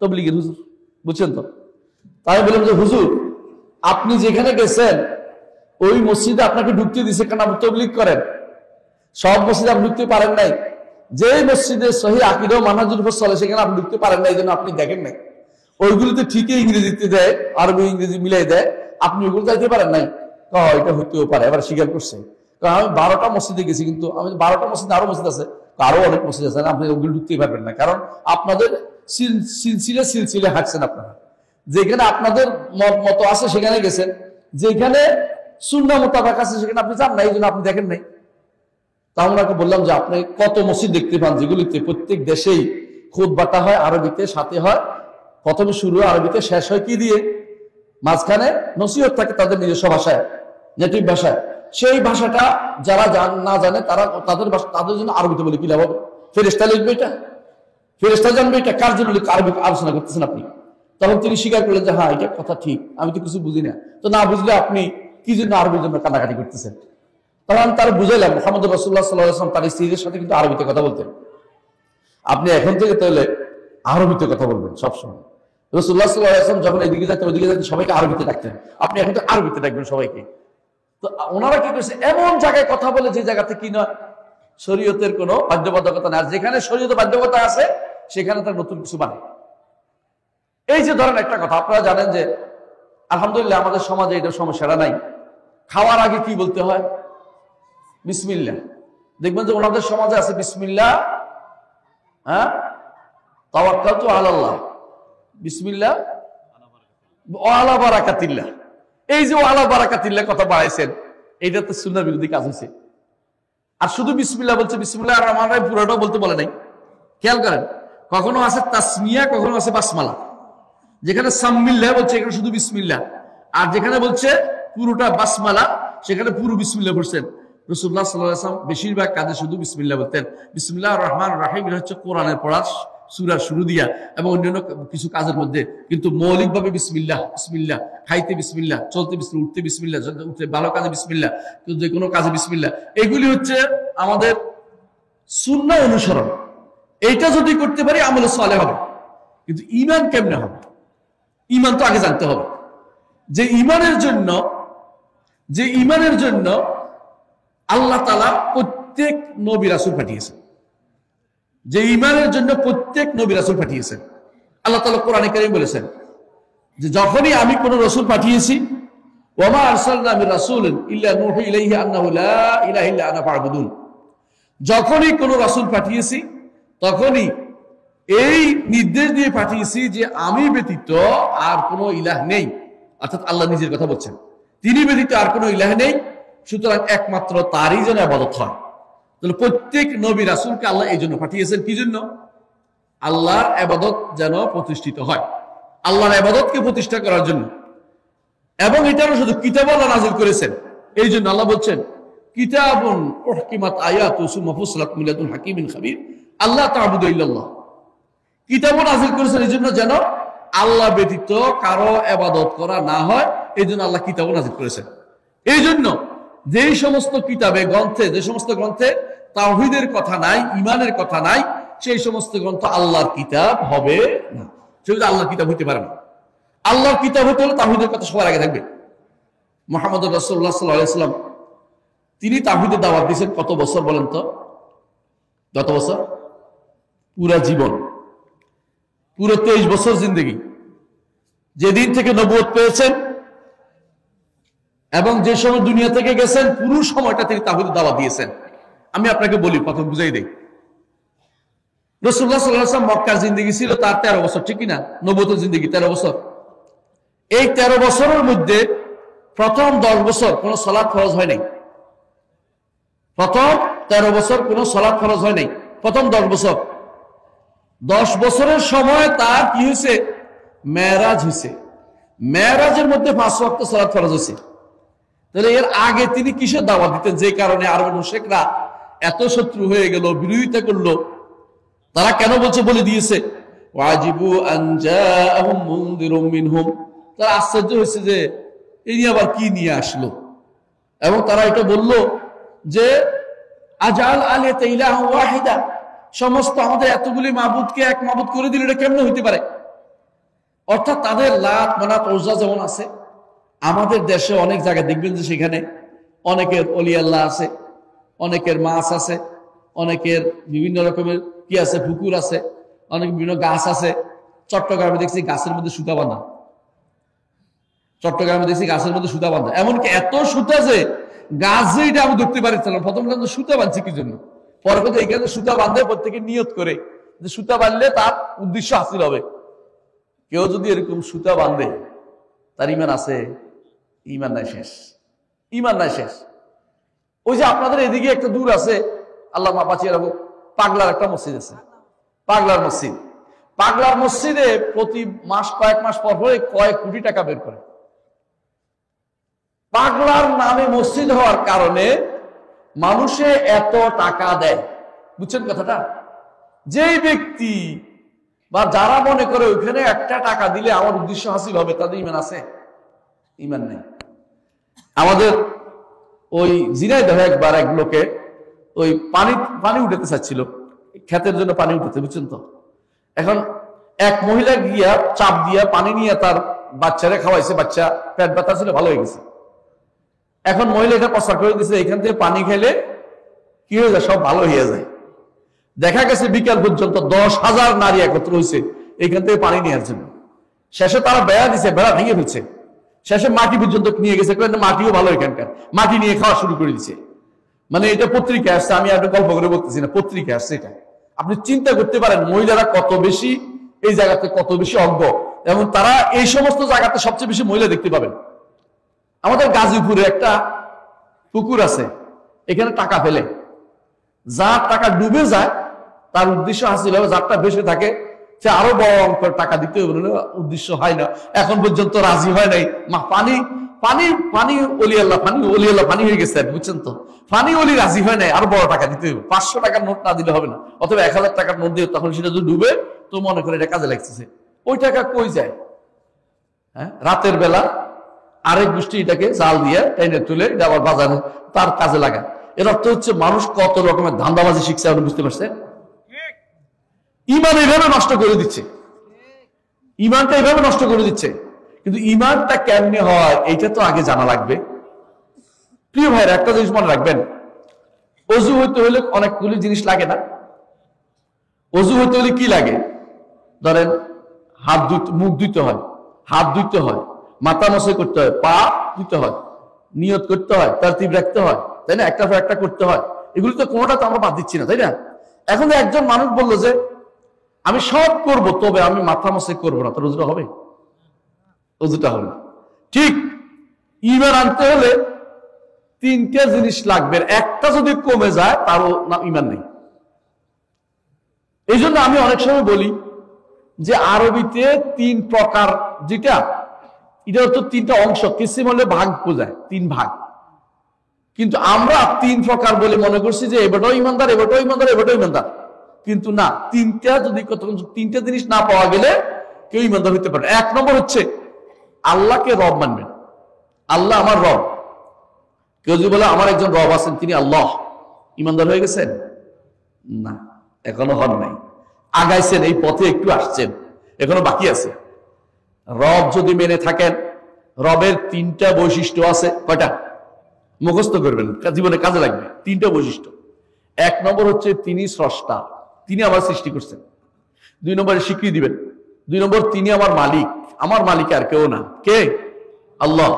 তাবলীগের হুজুর, বুঝছেন তো? তাই বললাম যে হুজুর, আপনি যেখানে গেছেন ওই মসজিদে আপনাকে ঢুকতে দিছে কেন? আপনি তাবলীগ করেন, সব মসজিদে আপনি ঢুকতে পারেন নাই। যে মসজিদে সহি আকীদা ও মানহাজুল উপর চলে সেখানে আপনি ঢুকতে পারেন না, এই জন্য আপনি দেখেন নাই। ওইগুলোতে ঠিকই ইংরেজিতে দেয়, আরবি ইংরেজি মিলাই দেয়, আপনি ওইগুলো যাইতে পারেন নাই। এটা হইতেও পারে, এবার স্বীকার করছে। আমি 12টা মসজিদে গেছি, কিন্তু আমি 12টা মসজিদে আরো মসজিদ আছে, আরো অনেক মসজিদ আছে, আপনি ওগুলো ঢুকতেই পারবেন না। কারণ আপনাদের সিলসিলে হাঁটছেন আপনারা, যেখানে আপনাদের মত আছে সেখানে গেছেন, যেখানে সুন্নাহ মোতাবেক আছে সেখানে আপনি যান না, এই জন্য আপনি দেখেন নাই। তা ওনাকে বললাম যে আপনি কত মসজিদ দেখতে পান যেগুলিতে প্রত্যেক দেশেই খুতবাটা হয় আরবিতে, সাথে হয় প্রথমে শুরু আরবিতে, শেষ হয় কি দিয়ে? মাঝখানে নসিহত থাকে তাদের নিজস্ব ভাষায়, নেটিভ ভাষায়। সেই ভাষাটা যারা না জানে তারা তাদের জন্য আরবিতে বলে কি লাভ হবে? ফেরেশতা লিখবে এটা? ফেরেশতা জানবে এটা? কার জন্য আরবি আলোচনা করতেছেন আপনি? তখন তিনি স্বীকার করলেন যে হ্যাঁ, এটা কথা ঠিক, আমি তো কিছু বুঝি না। তো না বুঝলে আপনি কি জন্য আরবির জন্য কান্নাকাটি করতেছেন? তখন তার বুঝাইলাম মুহাম্মদ রাসূলুল্লাহ সাল্লাল্লাহু আলাইহি ওয়াসাল্লাম তার স্ত্রীদের সাথে কিন্তু আরবিতে কথা বলতেন। আপনি এখন থেকে তাহলে আরবিতে কথা বলবেন সবসময়। রাসূলুল্লাহ সাল্লাল্লাহু আলাইহি ওয়াসাল্লাম যখন এদিকে যেতেন ওইদিকে যেতেন সবাইকে আরবিতে ডাকতেন, আপনি এখন তো আরবিতে ডাকবেন সবাইকে। তো ওনারা কি করছে, এমন জায়গায় কথা বলে যে জায়গাতে কি নয় শরীয়তের কোনো বাধ্যবাধকতা না, আর যেখানে শরীয়তের বাধ্যবাধকতা আছে সেখানে তার নতুন কিছু বানায়। এই যে ধরেন একটা কথা আপনারা জানেন যে আলহামদুলিল্লাহ আমাদের সমাজে এটা সমস্যাটা নাই, খাওয়ার আগে কি বলতে হয়? বিসমিল্লাহ। দেখবেন যে ওনাদের সমাজে আছে বিসমিল্লাহ, হ্যাঁ, তাওয়াক্কালতু আলাল্লাহ, বিসমিল্লাহ ওয়া আলা বারাকাতিল্লাহ। এই যে ওয়া আলা বারাকাতিল্লাহ কথা বাড়াইছেন, এইটা তো সুন্নাহ বিরোধী কাজ হয়েছে। আর শুধু বিসমিল্লাহ বলছে, বিসমিল্লাহ আর রহমানির রহিম পুরোটাও বলতে বলে নাই। খেয়াল করেন, কখনো আছে তাসমিয়া, কখনো আছে বাসমালা। যেখানে সাম্মিল্লাহ বলছে এখানে শুধু বিসমিল্লাহ, আর যেখানে বলছে পুরোটা বাসমালা সেখানে পুরো বিসমিল্লাহ বলছেন। রাসূলুল্লাহ সাল্লাল্লাহু আলাইহি ওয়াসাল্লাম বেশিরভাগ কাজে শুধু বিসমিল্লাহ বলতেন। বিসমিল্লাহির রহমানির রহিম হচ্ছে কোরআনের পড়া সূরা শুরু দিয়া এবং অন্যান্য কিছু কাজের মধ্যে, কিন্তু মৌলিকভাবে বিসমিল্লাহ, বিসমিল্লাহ, খাইতে বিসমিল্লাহ, চলতে বিসমিল্লাহ, উঠতে বিসমিল্লাহ, উঠতে ভালো কাজে বিসমিল্লাহ, কিন্তু যে কোনো কাজে বিসমিল্লাহ। এগুলি হচ্ছে আমাদের সুন্নাহ অনুসরণ। এইটা যদি করতে পারি আমলে সালেহ হবে। কিন্তু ঈমান কেমনে হবে? ঈমান তো আগে জানতে হবে যে ঈমানের জন্য আল্লাহ তাআলা প্রত্যেক নবী রাসূল পাঠিয়েছেন। যে ঈমানের জন্য প্রত্যেক নবী রাসূল পাঠিয়েছেন। আল্লাহ তাআলা কোরআনে কারীম বলেছেন যে যখনই আমি কোন রাসূল পাঠিয়েছি, ওয়া মা আরসালনা মির রাসূলিন ইল্লা নূহী ইলাইহি আন্নাহু লা ইলাহা ইল্লা আনা ফা'বুদুন। যখনই কোন রাসূল পাঠিয়েছি তখনই এই নির্দেশ দিয়ে পাঠিয়েছি যে আমি ব্যতীত আর কোনো ইলাহ নেই, অর্থাৎ আল্লাহ নিজের কথা বলছেন, তিনি ব্যতীত আর কোনো ইলাহ নেই, সুতরাং একমাত্র তারই যেন ইবাদত হয়। তাহলে প্রত্যেক নবী রাসূলকে আল্লাহ এই জন্য পাঠিয়েছেন, কি জন্য? আল্লাহর ইবাদত যেন প্রতিষ্ঠিত হয়, আল্লাহর ইবাদতকে প্রতিষ্ঠা করার জন্য। এবং এটারও শুধু কিতাব আল্লাহ নাযিল করেছেন এই জন্য। আল্লাহ বলছেন কিতাবুন উহকিমাত আয়াতুহু সুম্মা ফুসিলাত মিন লাদুন হাকিমিন খাবীর আল্লাহ তা'বুদু ইল্লাল্লাহ। কিতাবও নাযিল করেছেন এই জন্য যেন আল্লাহ ব্যতীত কারো ইবাদত করা না হয়, এই জন্য আল্লাহ কিতাবও নাযিল করেছেন। এই জন্য যেই সমস্ত কিতাবে গ্রন্থে, যে সমস্ত গ্রন্থে তাওহীদের কথা নাই, ঈমানের কথা নাই, সেই সমস্ত গ্রন্থ আল্লাহর কিতাব হবে না। সেগুলো আল্লাহর কিতাব হইতে পারে না। আল্লাহর কিতাব হতে হলে তাওহীদের কথা সবার আগে থাকবে। মুহাম্মদুর রাসূলুল্লাহ সাল্লাল্লাহু আলাইহি ওয়াসাল্লাম তিনি তাওহীদের দাওয়াত দিয়েছেন কত বছর বলেন তো? কত বছর? পুরা জীবন, পুরো 23 বছর জিন্দেগি। যেদিন থেকে নবুয়ত পেয়েছেন এবং যে সময় দুনিয়া থেকে গেছেন পুরো সময়টা তিনি তাওহীদের দাওয়াত দিয়েছেন। আমি আপনাকে বলি, প্রথম বুঝাই দেই, রাসূলুল্লাহ সাল্লাল্লাহু আলাইহি ওয়াসাল্লাম মক্কার জিন্দেগি ছিল তার 13 বছর, ঠিক কি না? নবুয়তের জিন্দেগি 13 বছর। এই 13 বছরের মধ্যে প্রথম 10 বছর কোন সালাত ফরজ হয় নাই। প্রথম 13 বছর কোন সালাত ফরজ হয় নাই, প্রথম 10 বছর। 10 বছরের সময় তার কি হয়েছে? মেরাজ হয়েছে। মেরাজের মধ্যে 5 ওয়াক্ত সালাত ফরজ হয়েছে। তাহলে এর আগে তিনি কিসের দাওয়াত দিতেন? যে কারণে আরবের মুশরিকরা এত শত্রু হয়ে গেল, বিরোধিতা করলো। তারা কেন বলছে? বলে দিয়েছে ওয়াজিবু আন জাআহুম মুনদিরুম মিনহুম। তারা আশ্চর্য হয়েছে যে এই আবার কি নিয়ে আসলো, এবং তারা এটা বলল যে আজাল আলিয়াতা ইলাহা ওয়াহিদা, সমস্ত আমাদের এতগুলি মাবুদকে এক মাবুদ করে দিল, এটা কেমনে হইতে পারে? অর্থাৎ তাদের লাত মানাত উজ্জা যেমন আছে, আমাদের দেশে অনেক জায়গায় দেখবেন যে সেখানে অনেকের অলি আল্লাহ আছে, অনেকের মাছ আছে, অনেকের বিভিন্ন রকমের কি আছে, পুকুর আছে, অনেক বিভিন্ন গাছ আছে। চট্টগ্রামে দেখছি গাছের মধ্যে সুতা বাঁধা, চট্টগ্রামে দেখছি গাছের মধ্যে সুতা বাঁধা, এমনকি এত সুতা যে গাছ যে এটা আমি ধরতে পারছিলাম। প্রথম সুতা বাঁধছি কি জন্য, পরে কথা এইখানে সুতা বাঁধে প্রত্যেকে নিয়ত করে যে সুতা বাঁধলে তার উদ্দেশ্য হাসিল হবে। কেউ যদি এরকম সুতা বাঁধে তার ঈমান আছে? ঈমান নাই, শেষ। ঈমান নাই, শেষ। ওই যে আপনাদের এদিকে একটা দূর আছে, আল্লাহ মা বাঁচিয়ে রাখো, পাগলার একটা মসজিদ আছে, পাগলার মসজিদ। পাগলার মসজিদে প্রতি মাস কয়েক মাস পর পরে কয়েক কোটি টাকা বের করে। পাগলার নামে মসজিদ হওয়ার কারণে মানুষে এত টাকা দেয়, বুঝছেন কথাটা? যেই ব্যক্তি বা যারা মনে করে ওইখানে একটা টাকা দিলে আমার উদ্দেশ্য হাসিল হবে, তাদের ঈমান আছে? ঈমান নেই। আমাদের ওই ঝিনাইদহে একবার এক লোকে ওই পানি উঠাতে চাচ্ছিল, ক্ষেতের জন্য পানি উঠাতে, বুঝছেন তো। এখন এক মহিলা গিয়া চাপ দিয়া পানি নিয়ে তার বাচ্চারে খাওয়াইছে, বাচ্চা পেট ব্যথা ছিল, ভালো হয়ে গেছে। এখন মহিলা এটা প্রচার করে দিচ্ছে এখান থেকে পানি খেলে কি হয়ে যায়, সব ভালো হয়ে যায়। দেখা গেছে বিকাল পর্যন্ত 10,000 নারী একত্র হয়েছে এখান থেকে পানি নেওয়ার জন্য। শেষে তারা বেড়া দিছে, বেড়া ভেঙে ফেলছে, শেষে মাটি পর্যন্ত নিয়ে গেছে, মাটিও ভালো এখানকার, মাটি নিয়ে খাওয়া শুরু করে দিচ্ছে। মানে এটা পত্রিকায় আসছে, আমি একটা গল্প করে বলতেছি না, পত্রিকায় আসছে এটা। আপনি চিন্তা করতে পারেন মহিলারা কত বেশি এই জায়গাতে, কত বেশি অজ্ঞ, এবং তারা এই সমস্ত জায়গাতে সবচেয়ে বেশি মহিলা দেখতে পাবেন। আমাদের গাজীপুরে একটা পুকুর আছে, এখানে টাকা ফেলে, যার টাকা ডুবে যায় তার উদ্দেশ্য হাসিল হবে, যারটা বেঁচে থাকে সে আরো বড় অঙ্কের টাকা দিতে হবে, উদ্দেশ্য হয় না, এখন পর্যন্ত রাজি হয় নাই। পানি পানি পানি অলি আল্লাহ, পানি হয়ে গেছে, বুঝছেন তো। পানি অলি রাজি হয় নাই, আরো বড় টাকা দিতে হবে, 500 টাকার নোট না দিলে হবে না, অথবা 1000 টাকার নোট দিয়ে, তখন সেটা যদি ডুবে তো মনে করে এটা কাজে লাগতেছে। ওই টাকা কই যায়? হ্যাঁ, রাতের বেলা আরেক গোষ্ঠী এটাকে জাল দিয়ে টেনে তুলে আবার বাজারে তার কাজে লাগায়। এর অর্থ হচ্ছে মানুষ কত রকমের ধান্দাবাজি শিখছে, আপনি বুঝতে পারছেন। ইমান এইভাবে নষ্ট করে দিচ্ছে, ইমানটা এইভাবে নষ্ট করে দিচ্ছে। কিন্তু ইমানটা কেমনে হয় এইটা তো আগে জানা লাগবে। প্রিয় ভাইরা, একটা জিনিস মনে রাখবেন, অজু হইতে হলে অনেকগুলি জিনিস লাগে না? অজু হইতে হলে কি লাগে? ধরেন হাত ধুইতে, মুখ ধুইতে হয়, হাত ধুইতে হয়, মাথা মশাই করতে হয়, পা ধুইতে হয়, নিয়ত করতে হয়, তারতিব রাখতে হয়, তাই না? একটা পর একটা করতে হয়। এগুলি তো কোনোটা তো আমরা বাদ দিচ্ছি না, তাই না? এখন একজন মানুষ বললো যে আমি সব করব, তবে আমি মাথা মশাই করবো না, তোর অজুটা হবে? অজুটা হবে না। ঠিক ঈমান আনতে হলে 3টে জিনিস লাগবে, একটা যদি কমে যায় তারও না ঈমান নেই। এই জন্য আমি অনেক সময় বলি যে আরবিতে 3 প্রকার, যেটা এটা হচ্ছে 3টা অংশ, কিসিম হলে ভাগ বোঝায়, 3 ভাগ। কিন্তু আমরা 3 প্রকার বলে মনে করছি যে এবারটাও ইমানদার, এবারটাও ইমানদার, এবারটাও ইমানদার। কিন্তু না, 3টে জিনিস না পাওয়া গেলে কেউ ইমানদার হইতে পারে। 1 নম্বর হচ্ছে আল্লাহকে রব মানবেন। আল্লাহ আমার রব। কেউ যদি বলে আমার একজন রব আছেন, তিনি আল্লাহ, ইমানদার হয়ে গেছেন? না, এখনো হন নাই। আগাইছেন, এই পথে একটু আসছেন, এখনো বাকি আছে। রব যদি মেনে থাকেন, রবের 3টা বৈশিষ্ট্য আছে। কয়টা? মুখস্থ করবেন, জীবনে কাজে লাগবে। 3টা বৈশিষ্ট্য। 1 নম্বর হচ্ছে তিনি স্রষ্টা, তিনি আমার সৃষ্টি করছেন। 2 নম্বরে স্বীকৃতি দিবেন। 2 নম্বর তিনি আমার মালিক, আমার মালিক আর কেউ না। কে? আল্লাহ।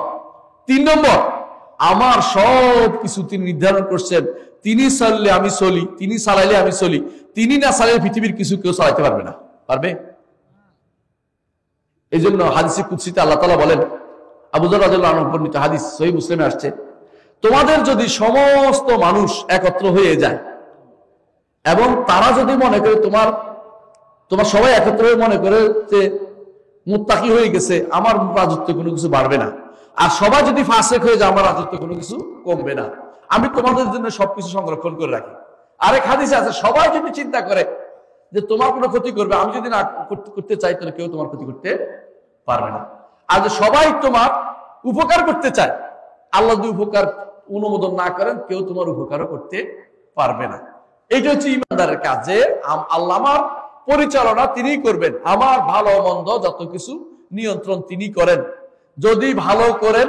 3 নম্বর আমার সব কিছু তিনি নির্ধারণ করছেন, তিনি চললে আমি চলি, তিনি চালাইলে আমি চলি, তিনি না চালাইলে পৃথিবীর কিছু কেউ চালাইতে পারবে না। পারবে? এই জন্য হাদিসে কুদসিতে আল্লাহ তাআলা বলেন, আবু যর রাদিয়াল্লাহু আনহু বর্ণিত হাদিস, সহিহ মুসলিমে আসছে, তোমাদের যদি সমস্ত মানুষ একত্র হয়ে যায় এবং তারা যদি মনে করে তোমার সবাই একত্র হয়ে মনে করে যে মুত্তাকি হয়ে গেছে, আমার রাজত্ব কোনো কিছু বাড়বে না, আর সবাই যদি ফাসেক হয়ে যায়, আমার রাজত্ব কোনো কিছু কমবে না, আমি তোমাদের জন্য সবকিছু সংরক্ষণ করে রাখি। আরেক হাদিসে আছে, সবাই যদি চিন্তা করে যে তোমার কোনো ক্ষতি করবে, আমি যদি না করতে চাই, তাহলে কেউ তোমার ক্ষতি করতে পারবে না। আর যে সবাই তোমার উপকার করতে চায়, আল্লাহ যদি উপকার অনুমোদন না করেন, কেউ তোমার উপকারও করতে পারবে না। এইটা হচ্ছে ইমানদারের কাজ, যে আল্লাহ আমার পরিচালনা তিনিই করবেন, আমার ভালো মন্দ যত কিছু নিয়ন্ত্রণ তিনি করেন। যদি ভালো করেন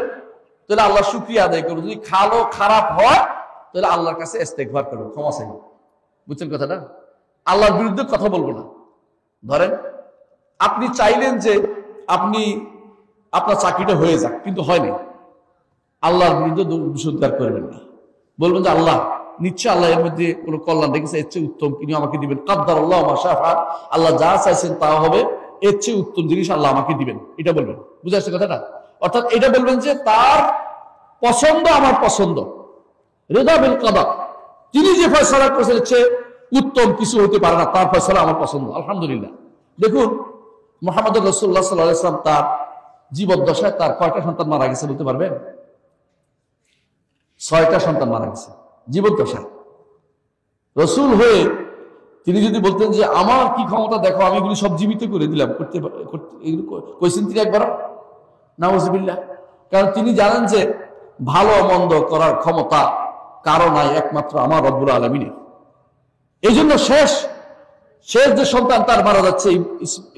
তাহলে আল্লাহ শুকরিয়া আদায় করবো, যদি খারাপ হয় তাহলে আল্লাহর কাছে ইস্তেগফার করবো, ক্ষমা চাইবো। বুঝছেন কথাটা? আল্লাহর বিরুদ্ধে কথা বলবো না। ধরেন আপনি চাইলেন যে আপনার চাকরিটা হয়ে যাক, কিন্তু হয়নি, আল্লাহর বিরুদ্ধে দোষারোপ করবেন না। বলবেন যে আল্লাহ নিশ্চয় আল্লাহ এর মধ্যে কোনো কল্যাণ রেখেছে, এর চেয়ে উত্তম তিনি আমাকে দিবেন। কাদ্দারাল্লাহু মা শাআ, আল্লাহ যা চাইছেন তা হবে, এর চেয়ে উত্তম জিনিস আল্লাহ আমাকে দিবেন, এটা বলবেন। বুঝা যাচ্ছে কথাটা? অর্থাৎ এটা বলবেন যে তার পছন্দ আমার পছন্দ, রিদা বিল কাদা, তিনি যে ফয়সালা করেছেন এর চেয়ে উত্তম কিছু হতে পারে না, তার ফয়সালা আমার পছন্দ। আলহামদুলিল্লাহ। দেখুন মুহাম্মদুর রাসূলুল্লাহ সাল্লাল্লাহু আলাইহি ওয়াসাল্লাম তার জীবদ্দশায় তার কয়টা সন্তান মারা গেছে বলতে পারবেন? 6টা সন্তান মারা গেছে জীবদ্দশায়। রসুল হয়ে তিনি যদি বলতেন যে আমার কি ক্ষমতা দেখো, আমি এগুলি সব জীবিত করে দিলাম, কইছেন তিনি একবার? নাউজুবিল্লাহ। কারণ তিনি জানেন যে ভালো মন্দ করার ক্ষমতা কারো নাই, একমাত্র আমার রব্বুল আলামিনের। এই জন্য শেষ যে সন্তান তার মারা যাচ্ছে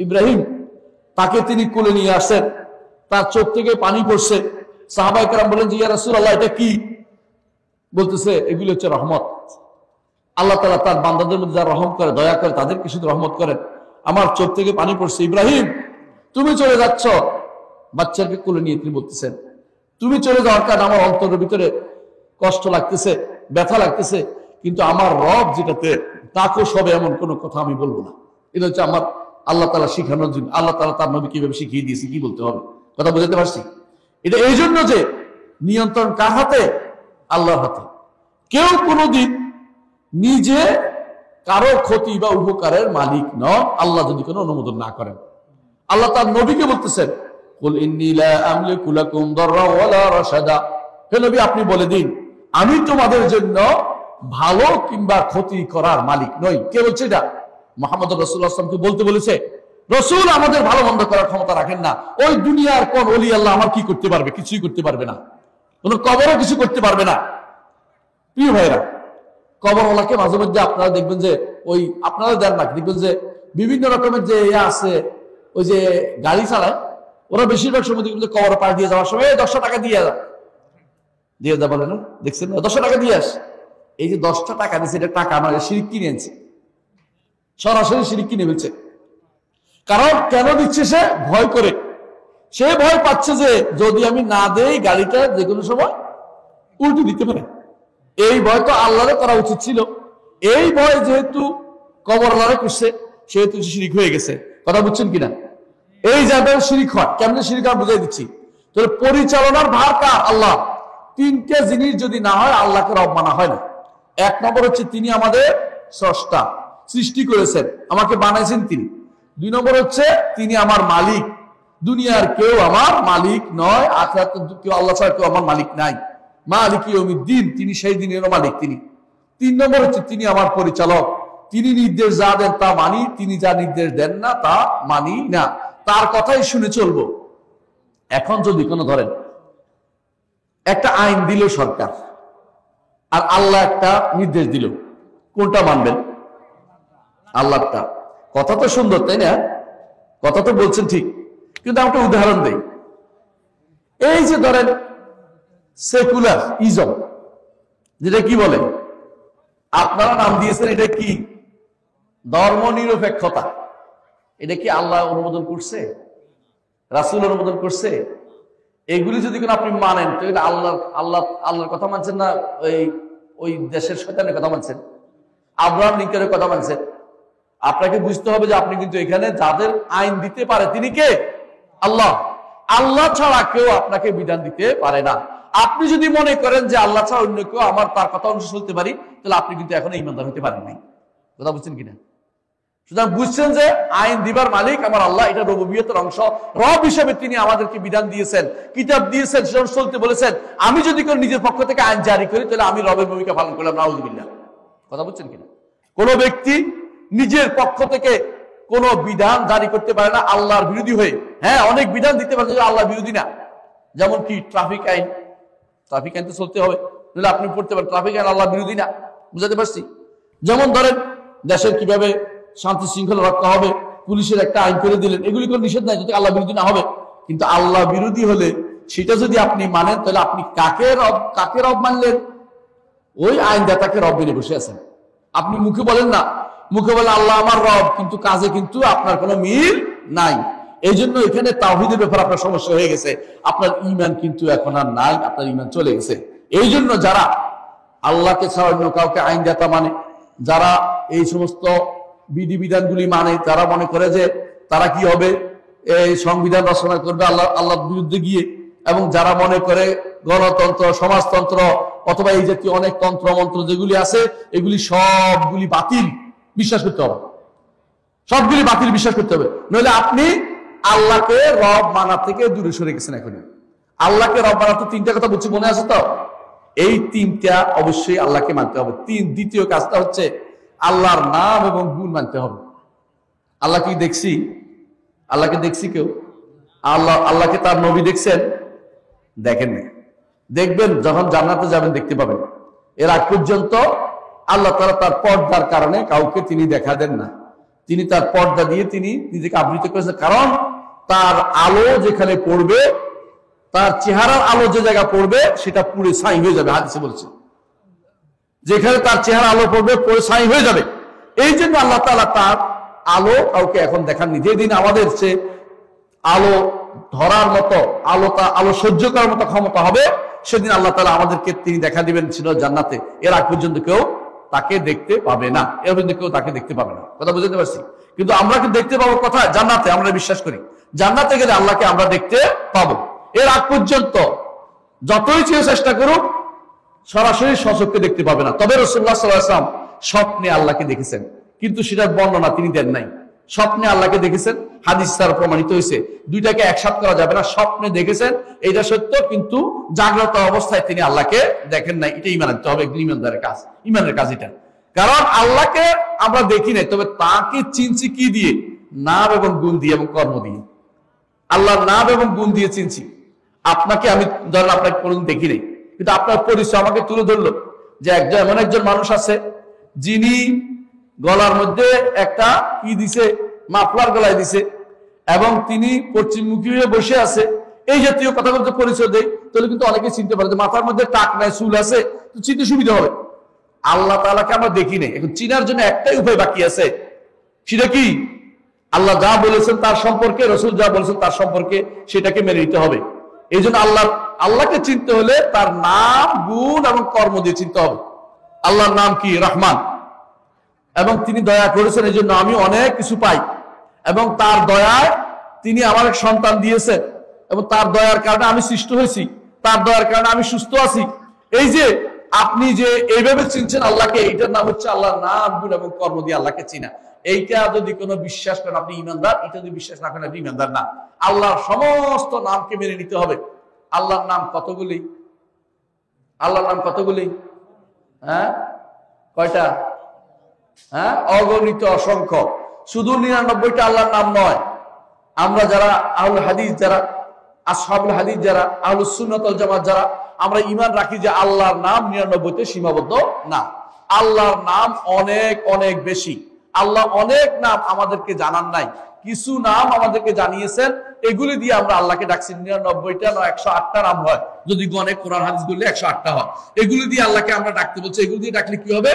ইব্রাহিম, তাকে তিনি কোলে নিয়ে আসেন, তার চোখ থেকে পানি পড়ছে। সাহাবায়ে কেরাম বলেন যে ইয়া রাসূলুল্লাহ এটা কি? বলতেছে এগুলো হচ্ছে রহমত। আল্লাহ তাআলা তার বান্দাদের মধ্যে যারা রহম করে, দয়া করে, তাদেরকে শুধু রহমত করেন। আমার চোখ থেকে পানি পড়ছে, ইব্রাহিম তুমি চলে যাচ্ছ। বাচ্চাকে কোলে নিয়ে তিনি বলতেছেন তুমি চলে যাওয়ার কারণে আমার অন্তরের ভিতরে কষ্ট লাগতেছে, ব্যথা লাগতেছে, কিন্তু আমার রব যেটাতে তাকে সবে এমন কোনো কথা আমি বলবো না। এটা হচ্ছে আমার আল্লাহ তাআলা শিখানোর জন্য। আল্লাহ তাআলা তার নবী কিভাবে শিখিয়ে দিয়েছে কি বলতে হবে, কথা বুঝতে পারছি? এটা এই জন্য যে নিয়ন্ত্রণ কার হাতে? আল্লাহর হাতে। কেউ কোনোদিন নিজে কারো ক্ষতি বা উপকারের মালিক নন, আল্লাহ যদি কোনো অনুমোদন না করেন। আল্লাহ তার নবীকে বলতেছেন কুল ইন্নী লা আমলিকু লাকুম দাররা ওয়ালা রাশাদা, হে নবী আপনি বলে দিন আমি তোমাদের জন্য ভালো কিংবা ক্ষতি করার মালিক নই। কে বলছে এটা? মুহাম্মদ রাসূলুল্লাহ সাল্লাল্লাহু আলাইহি ওয়াসাল্লামকে বলতে বলেছে। রাসূল আমাদের ভালো মন্দ করার ক্ষমতা রাখেন না। ওই দুনিয়ার কোন ওলি আল্লাহ আমার কি করতে পারবে? কিছুই করতে পারবে না। কোন কবরও কিছু করতে পারবে না। প্রিয় ভাইরা, কবরওয়ালাকে মাঝে মধ্যে আপনারা দেখবেন যে ওই আপনারা দেন না, দেখবেন যে বিভিন্ন রকমের যে আছে ওই যে গাড়ি চালায়, ওরা বেশিরভাগ সময় দেখবেন যে কবর পাড় দিয়ে যাওয়ার সময় 10 টাকা দিয়ে যা বলে না, দেখছেন 10 টাকা দিয়ে আস। এই যে 10টা টাকা দিচ্ছে, এটা টাকা আমার শিরিক কিনে আনছে, সরাসরি শিরিক কিনে ফেলছে। কারণ কেন দিচ্ছে? সে ভয় করে, সে ভয় পাচ্ছে যে যদি আমি না দেই গাড়িটা যে কোনো সময় উল্টে দিতে পারে। এই ভয় তো আল্লাহরে করা উচিত ছিল। এই ভয় যেহেতু কবরওয়ালারে করছে, সেহেতু শিরিক হয়ে গেছে। কথা বুঝছেন কিনা? এই জায়গায় শিরিক হয়। কেমনে শিরিক হয় বুঝাই দিচ্ছি। তাহলে পরিচালনার ভার কার? আল্লাহ। তিনটে জিনিস যদি না হয় আল্লাহকে রব মানা হয় না। এক নম্বর হচ্ছে তিনি আমাদের স্রষ্টা, সৃষ্টি করেছেন, আমাকে বানাইছেন তিনি। 2 নম্বর হচ্ছে তিনি আমার মালিক, দুনিয়ার কেউ আমার মালিক নয়, আখিরাতে কেউ আল্লাহ ছাড়া কেউ আমার মালিক নাই। মালিক ইয়াউমিদ্দিন, তিনি সেই দিনেরও মালিক তিনি। 3 নম্বর হচ্ছে তিনি আমার পরিচালক, তিনি নির্দেশ যা দেন তা মানি, তিনি যা নির্দেশ দেন না তা মানি না, তার কথাই শুনে চলবো। এখন যদি কোনো ধরেন একটা আইন দিল সরকার, আর আল্লাহ একটা নির্দেশ দিল, কোনটা মানবেন? আল্লাহটা। কথা তো সুন্দর, তাই না? কথা তো বলছেন ঠিক, কিন্তু আমি একটা উদাহরণ দেই। এই যে ধরেন সেকুলার ইজম, যেটা কি বলে আপনারা নাম দিয়েছেন, এটা কি? ধর্ম নিরপেক্ষতা। এটা কি আল্লাহ অনুমোদন করছে? রাসূল অনুমোদন করছে? এগুলি যদি কোনো আপনি মানেন তো এটা আল্লাহর কথা মানছেন না ওই দেশের শয়তানের কথা মানছেন, আব্রাহাম লিঙ্কনের কথা মানছেন? আপনাকে বুঝতে হবে যে আপনি কিন্তু এখানে যাদের আইন দিতে পারে তিনি কে? আল্লাহ। আল্লাহ ছাড়া কেউ আপনাকে বিধান দিতে পারে না। আপনি যদি মনে করেন যে আল্লাহ ছাড়া অন্য কেউ আমার তার কথা অনুসরণ করতে পারি, তাহলে আপনি কিন্তু এখনো ঈমানদার হতে পারেন নাই। কথা বুঝছেন কিনা? সুতরাং বুঝছেন যে আইন দিবার মালিক আমার আল্লাহ, এটা রুবুবিয়তের অংশ। রব হিসেবে তিনি আমাদেরকে বিধান দিয়েছেন, কিতাব দিয়েছেন, সেটা চলতে বলেছেন। আমি যদি কোনো নিজের পক্ষ থেকে আইন জারি করি, তাহলে আমি রবের ভূমিকা পালন করলাম, নাউযুবিল্লাহ। কথা বুঝছেন কিনা? কোন ব্যক্তি নিজের পক্ষ থেকে কোন বিধান জারি করতে পারে না আল্লাহর বিরোধী হয়ে। হ্যাঁ, অনেক বিধান দিতে পারে আল্লাহ বিরোধী না। যেমন কি ট্রাফিক আইন, ট্রাফিক আইন তো চলতে হবে, তাহলে আপনি পড়তে পারেন ট্রাফিক আইন আল্লাহ বিরোধী না। বুঝাতে পারছি? যেমন ধরেন দেশের কিভাবে শান্তি শৃঙ্খলা রক্ষা হবে, পুলিশের একটা আইন করে দিলেন, এগুলি কোনো নিষেধ নাই যদি আল্লাহ বিরোধী না হবে। কিন্তু আল্লাহ বিরোধী হলে সেটা যদি আপনি মানেন, তাহলে আপনি কাকে রব মানলেন? ওই আইনদাতাকে রব মেনে বসে আছেন। আপনি মুখে বলেন না, মুখে বলেন আল্লাহ আমার রব, কিন্তু কাজে কিন্তু আপনার কোনো মিল নাই। এই জন্য এখানে তাওহীদের ব্যাপারে আপনার সমস্যা হয়ে গেছে। আপনার ঈমান কিন্তু এখন আর নাই, আপনার ঈমান চলে গেছে। এই জন্য যারা আল্লাহকে ছাড়া অন্য কাউকে আইনদাতা মানে, যারা এই সমস্ত বিধিবিধানগুলি মানে, তারা মনে করে যে তারা কি হবে, এই সংবিধান রচনা করবে আল্লাহর বিরুদ্ধে গিয়ে, এবং যারা মনে করে গণতন্ত্র, সমাজতন্ত্র অথবা এই জাতীয় অনেক তন্ত্র মন্ত্র যেগুলি আছে, এগুলি সবগুলি বাতিল বিশ্বাস করতে হবে, সবগুলি বাতিল বিশ্বাস করতে হবে। নইলে আপনি আল্লাহকে রব মানা থেকে দূরে সরে গেছেন। এখন আল্লাহকে রব মানা তো 3টা কথা বলছি, মনে আছে তো? এই 3টা অবশ্যই আল্লাহকে মানতে হবে। দ্বিতীয় কাজটা হচ্ছে আল্লাহর নাম এবং গুণ মানতে হবে। আল্লাহ কি দেখছি? আল্লাহকে দেখছি কেউ? আল্লাহকে তার নবী দেখছেন? দেখেন না। দেখবেন যখন জান্নাতে যাবেন দেখতে পাবেন। এর আগ পর্যন্ত আল্লাহ তাআলা তার পর্দার কারণে কাউকে তিনি দেখা দেন না। তিনি তার পর্দা দিয়ে তিনি নিজেকে আবৃত করেছেন, কারণ তার আলো যেখানে পড়বে, তার চেহারার আলো যে জায়গা পড়বে সেটা পুরো ছাই হয়ে যাবে। হাদিসে বলছে যেখানে তার চেহারা আলো পড়বে পুরো ছাই হয়ে যাবে। এই জন্য আল্লাহ তাআলা তার আলো কাউকে এখন দেখাননি। যেদিন আমাদের সে আলো ধরার মতো আলো সহ্য করার মতো ক্ষমতা হবে, সেদিন আল্লাহ তাআলা আমাদেরকে তিনি দেখা দিবেন ছিল জান্নাতে। এর আগ পর্যন্ত কেউ তাকে দেখতে পাবে না, এর পর্যন্ত কেউ তাকে দেখতে পাবে না। কথা বুঝতে পারছি? কিন্তু আমরা কি দেখতে পাবো কোথায়? জান্নাতে। আমরা বিশ্বাস করি জান্নাতে গেলে আল্লাহকে আমরা দেখতে পাবো। এর আগ পর্যন্ত যতই চেষ্টা করুক সরাসরি স্বচক্ষে দেখতে পাবে না। তবে রাসূলুল্লাহ সাল্লাল্লাহু আলাইহি ওয়াসাল্লাম স্বপ্নে আল্লাহকে দেখেছেন, কিন্তু সেটার বর্ণনা তিনি দেন নাই। স্বপ্নে আল্লাহকে দেখেছেন, হাদিস দ্বারা প্রমাণিত হয়েছে। দুইটাকে একসাথ করা যাবে না। স্বপ্নে দেখেছেন এটা সত্য, কিন্তু জাগ্রত অবস্থায় তিনি আল্লাহকে দেখেন নাই। এটা ঈমান আনতে হবে, ঈমানদারের কাজ, ঈমানের কাজ এটা। কারণ আল্লাহকে আমরা দেখি নাই, তবে তাকে চিনছি কি দিয়ে? নাম এবং গুণ দিয়ে এবং কর্ম দিয়ে। আল্লাহর নাম এবং গুণ দিয়ে চিনছি। আপনাকে আমি ধরেন আপনাকে কোনোদিন দেখি নাই, কিন্তু আপনার পরিচয় আমাকে তুলে ধরলো যে এমন একজন মানুষ আছে যিনি গলার মধ্যে একটা কি দিছে, মাফলার গলায় দিছে, এবং তিনি পশ্চিমমুখী হয়ে বসে আছে। এই জাতীয় কথা বলতে পরিচয় দেয়, তাহলে কিন্তু অনেকে চিনতে পারে যে মাথার মধ্যে টাক নাই, চুল আছে, তো চিনতে সুবিধা হবে। আল্লাহ তাআলাকে আমরা দেখি নাই, এখন চিনার জন্য একটাই উপায় বাকি আছে। সেটা কি? আল্লাহ যা বলেছেন তার সম্পর্কে, রাসূল যা বলেছেন তার সম্পর্কে, সেটাকে মেনে নিতে হবে। এই জন্য আল্লাহকে চিনতে হলে তার নাম, গুণ এবং কর্ম দিয়ে চিনতে হবে। আল্লাহর নাম কি? রহমান, এবং তিনি দয়া করেছেন, এই জন্য আমি অনেক কিছু পাই, এবং তার দয়ায় তিনি আমার এক সন্তান দিয়েছেন, এবং তার দয়ার কারণে আমি সৃষ্টি হয়েছি, তার দয়ার কারণে আমি সুস্থ আছি। এই যে আপনি যে এইভাবে চিনছেন আল্লাহকে, এইটার নাম হচ্ছে আল্লাহর নাম, গুণ এবং কর্ম দিয়ে আল্লাহকে চিনা। এইটা যদি কোনো বিশ্বাস করেন আপনি ঈমানদার, এটা যদি বিশ্বাস না করেন আপনি ঈমানদার না। আল্লাহর সমস্ত নামকে মেনে নিতে হবে। আল্লাহর নাম কতগুলি? আল্লাহর নাম কতগুলি? কয়টা? অগণিত, অসংখ্য। শুধু 99টা আল্লাহর নাম নয়। আমরা যারা আহলুল হাদিস, যারা আসহাবুল হাদিস, যারা আহলুস সুন্নাত ওয়াল জামাত, যারা আমরা ঈমান রাখি যে আল্লাহর নাম 99তে সীমাবদ্ধ না। আল্লাহর নাম অনেক অনেক বেশি। আল্লাহ অনেক নাম আমাদেরকে জানান নাই, কিছু নাম আমাদেরকে জানিয়েছেন। এগুলি দিয়ে আমরা আল্লাহকে ডাকছি। 99টা না 108টা নাম হয়, যদি গণে কোরআন হাদিস বললে 108টা হয়। এগুলি দিয়ে আল্লাহকে আমরা ডাকতে বলছি। এগুলি দিয়ে ডাকলে কি হবে?